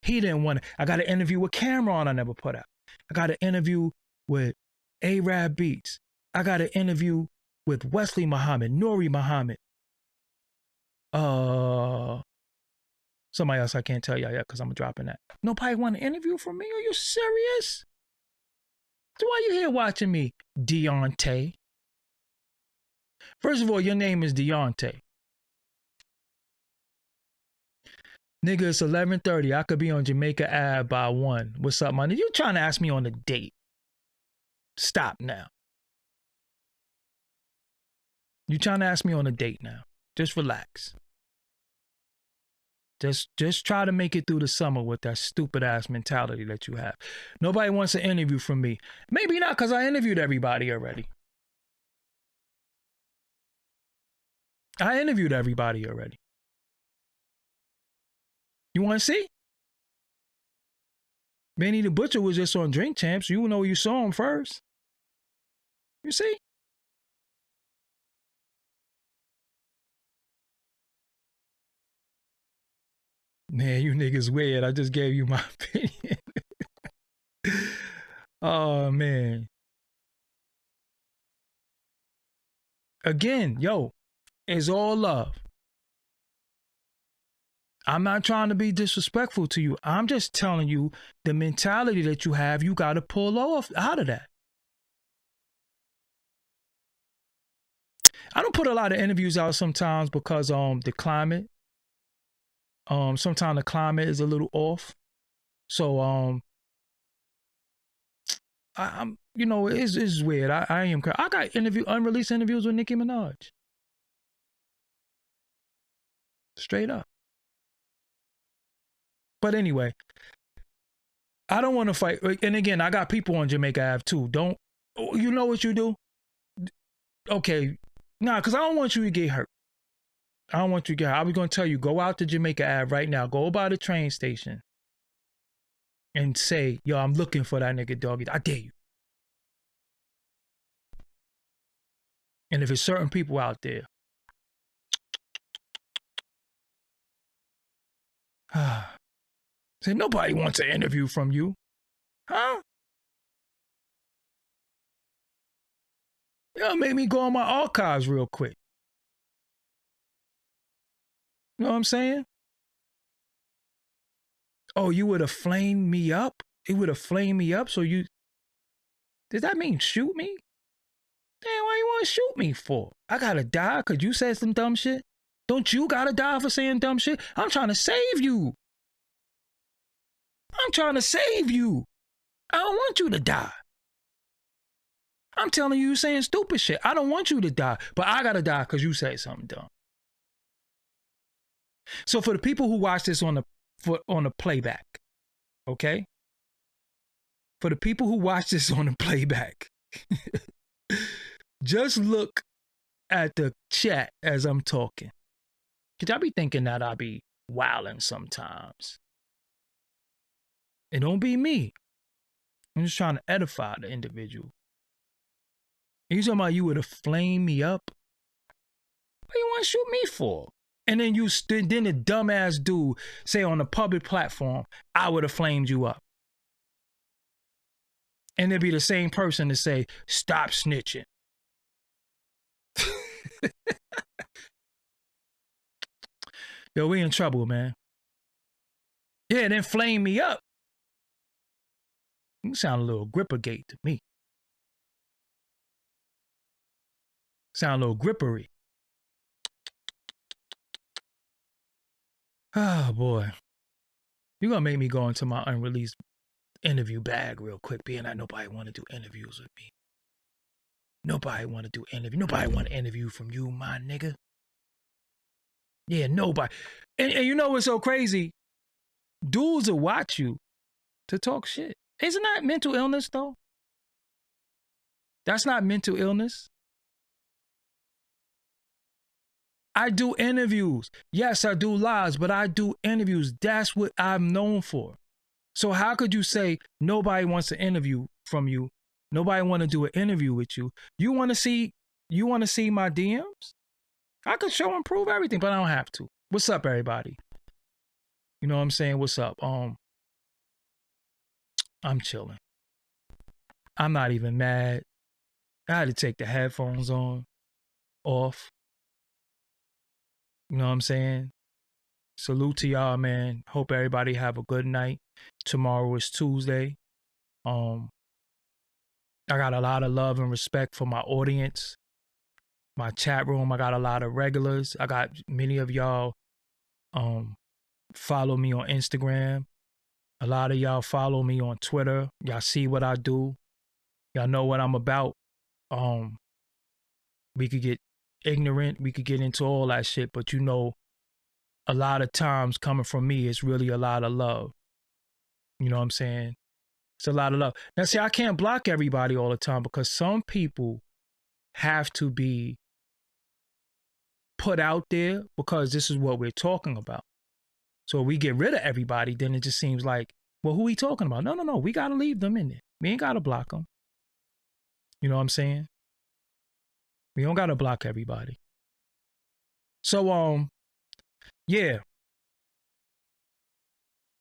He didn't want it. I got an interview with Cameron I never put out. I got an interview with A-Rab Beats. I got an interview with Wesley Muhammad, Nori Muhammad. Somebody else I can't tell y'all yet because I'm dropping that. Nobody want an interview from me? Are you serious? So why you here watching me, Deontay? First of all, your name is Deontay. Nigga, it's 11:30. I could be on Jamaica Ave by 1. What's up, man? You trying to ask me on a date? Stop now. You trying to ask me on a date now? Just relax. Just try to make it through the summer with that stupid ass mentality that you have. Nobody wants an interview from me. Maybe not because I interviewed everybody already. You want to see? Benny the Butcher was just on Drink Champs. You know you saw him first. You see? Man, you niggas weird. I just gave you my opinion. Oh, man. Again, yo, it's all love. I'm not trying to be disrespectful to you. I'm just telling you the mentality that you have, you got to pull off out of that. I don't put a lot of interviews out sometimes because the climate. Sometimes the climate is a little off. So I'm you know, it's weird. I got unreleased interviews with Nicki Minaj. Straight up. But anyway, I don't want to fight. And again, I got people on Jamaica Ave too. You know what you do? Okay. Nah, because I don't want you to get hurt. I was going to tell you, go out to Jamaica Ave right now. Go by the train station and say, yo, I'm looking for that nigga Doggie. I dare you. And if it's certain people out there, say nobody wants an interview from you, huh? It'll make me go on my archives real quick. You know what I'm saying? Oh, you would have flamed me up? It would have flamed me up, so you... Does that mean shoot me? Damn, why you want to shoot me for? I gotta die because you said some dumb shit? Don't you gotta die for saying dumb shit? I'm trying to save you. I'm trying to save you. I don't want you to die. I'm telling you, you're saying stupid shit. I don't want you to die, but I gotta die because you said something dumb. So for the people who watch this on the playback, okay? For the people who watch this on the playback, just look at the chat as I'm talking. Cause I be thinking that I be wilding sometimes. It don't be me. I'm just trying to edify the individual. And you talking about you would have flamed me up? What you want to shoot me for? And then then the dumbass dude say on a public platform, I would have flamed you up. And it'd be the same person to say, stop snitching. Yo, we in trouble, man. Yeah, then flame me up. You sound a little Grippergate to me. Sound a little grippery. Oh, boy. You're going to make me go into my unreleased interview bag real quick, being that nobody want to do interviews with me. Nobody want to do interview. Nobody want to interview from you, my nigga. Yeah, nobody. And you know what's so crazy? Dudes will watch you to talk shit. Isn't that mental illness, though? That's not mental illness. I do interviews. Yes, I do lives, but I do interviews. That's what I'm known for. So how could you say nobody wants an interview from you? Nobody want to do an interview with you. You want to see my DMs? I could show and prove everything, but I don't have to. What's up, everybody? You know what I'm saying? What's up? I'm chilling. I'm not even mad. I had to take the headphones off. You know what I'm saying? Salute to y'all, man. Hope everybody have a good night. Tomorrow is Tuesday. I got a lot of love and respect for my audience. My chat room, I got a lot of regulars. I got many of y'all follow me on Instagram. A lot of y'all follow me on Twitter. Y'all see what I do. Y'all know what I'm about. We could get ignorant. We could get into all that shit. But you know, a lot of times coming from me, it's really a lot of love. You know what I'm saying? It's a lot of love. Now, see, I can't block everybody all the time because some people have to be put out there because this is what we're talking about. So if we get rid of everybody, then it just seems like, well, who are we talking about? No. We got to leave them in there. We ain't got to block them. You know what I'm saying? We don't got to block everybody. So, yeah.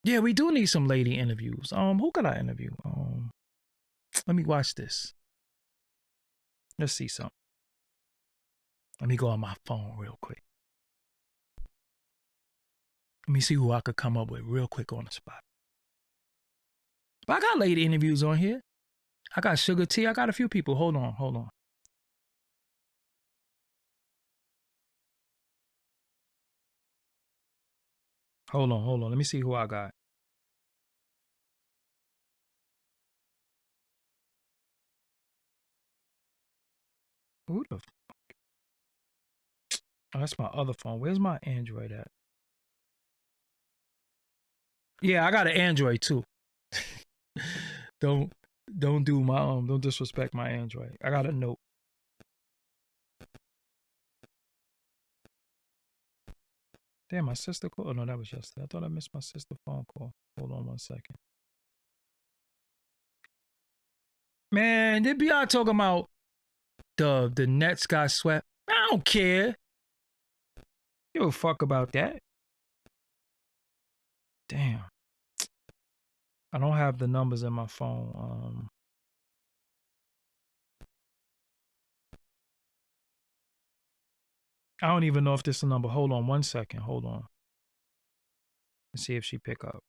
Yeah, we do need some lady interviews. Who could I interview? Let me watch this. Let's see something. Let me go on my phone real quick. Let me see who I could come up with real quick on the spot. But I got lady interviews on here. I got Sugar T. I got a few people. Hold on. Hold on. Let me see who I got. Who the fuck? Oh, that's my other phone. Where's my Android at? Yeah, I got an Android too. Don't do my don't disrespect my Android. I got a Note. Damn, my sister called. Oh no, that was yesterday. I thought I missed my sister phone call. Hold on 1 second. Man, they be out talking about the Nets got swept. I don't care. Give a fuck about that. Damn. I don't have the numbers in my phone. I don't even know if this is a number. Hold on 1 second. Hold on. Let's see if she pick up.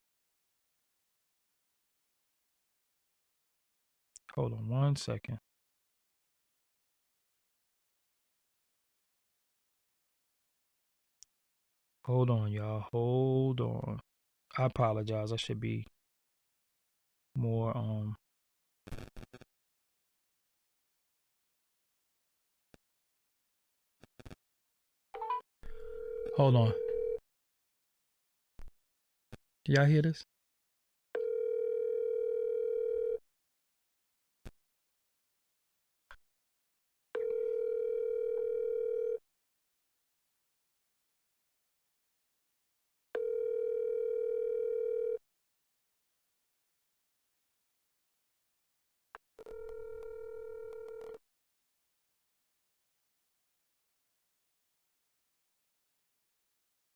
Hold on 1 second. Hold on, y'all. Hold on. I apologize. I should be more Hold on. Do y'all hear this?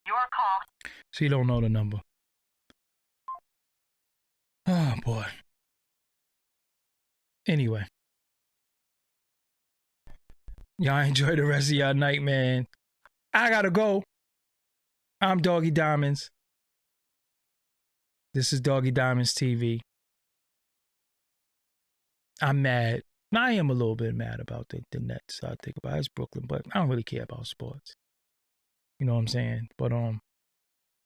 Your call. She don't know the number. Oh boy. Anyway. Y'all enjoy the rest of y'all night, man. I gotta go. I'm Doggie Diamonds. This is Doggie Diamonds TV. I'm mad. I am a little bit mad about the Nets. I think about it. It's Brooklyn, but I don't really care about sports. You know what I'm saying? But oh,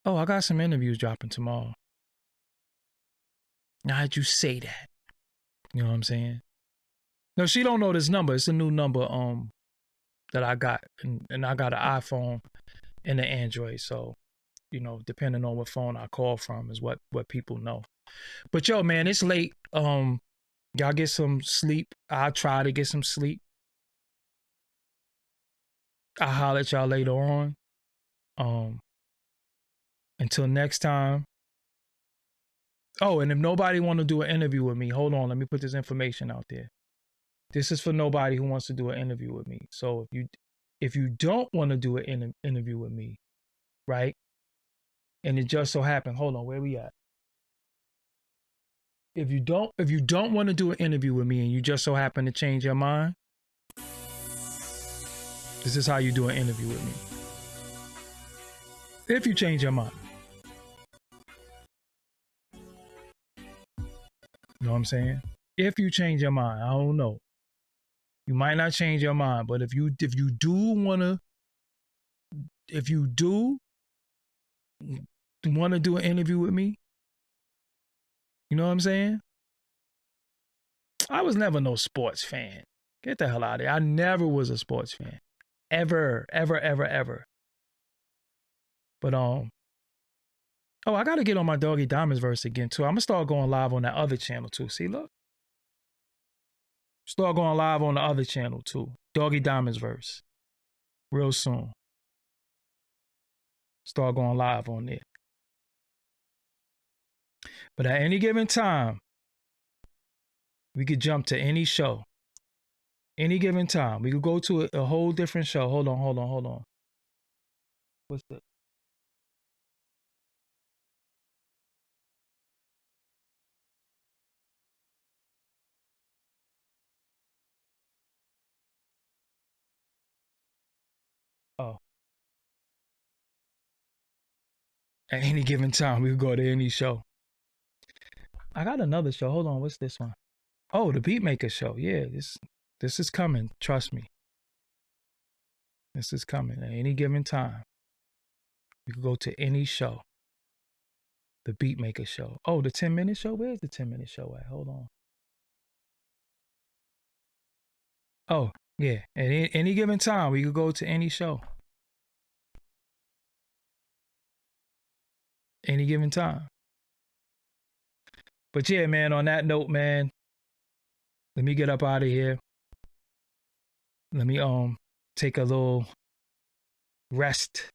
I got some interviews dropping tomorrow. Now that you say that, you know what I'm saying? No, she don't know this number. It's a new number that I got, and I got an iPhone and an Android. So, you know, depending on what phone I call from is what people know. But yo, man, it's late. Y'all get some sleep. I'll try to get some sleep. I'll holler at y'all later on. Until next time. Oh, and if nobody want to do an interview with me, hold on, let me put this information out there. This is for nobody who wants to do an interview with me. So if you don't want to do an interview with me, right? And it just so happened, hold on, where we at? If you don't want to do an interview with me and you just so happen to change your mind, this is how you do an interview with me. If you change your mind. You know what I'm saying? If you change your mind, I don't know. You might not change your mind, but if you do want to do an interview with me, you know what I'm saying? I was never no sports fan. Get the hell out of here. I never was a sports fan. Ever. But oh, I gotta get on my Doggie Diamonds verse again too. I'm gonna start going live on that other channel too. See, look. Start going live on the other channel too. Doggie Diamonds verse. Real soon. Start going live on there. But at any given time, we could jump to any show. Any given time. We could go to a whole different show. Hold on. What's that? Oh. At any given time, we could go to any show. I got another show. Hold on. What's this one? Oh, the Beatmaker show. Yeah, this is coming. Trust me. This is coming at any given time. You could go to any show. The Beatmaker show. Oh, the 10-minute show? Where's the 10-minute show at? Hold on. Oh, yeah. At any given time, we could go to any show. Any given time. But yeah, man, on that note, man, let me get up out of here. Let me take a little rest.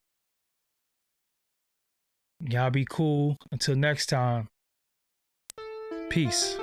Y'all be cool. Until next time. Peace.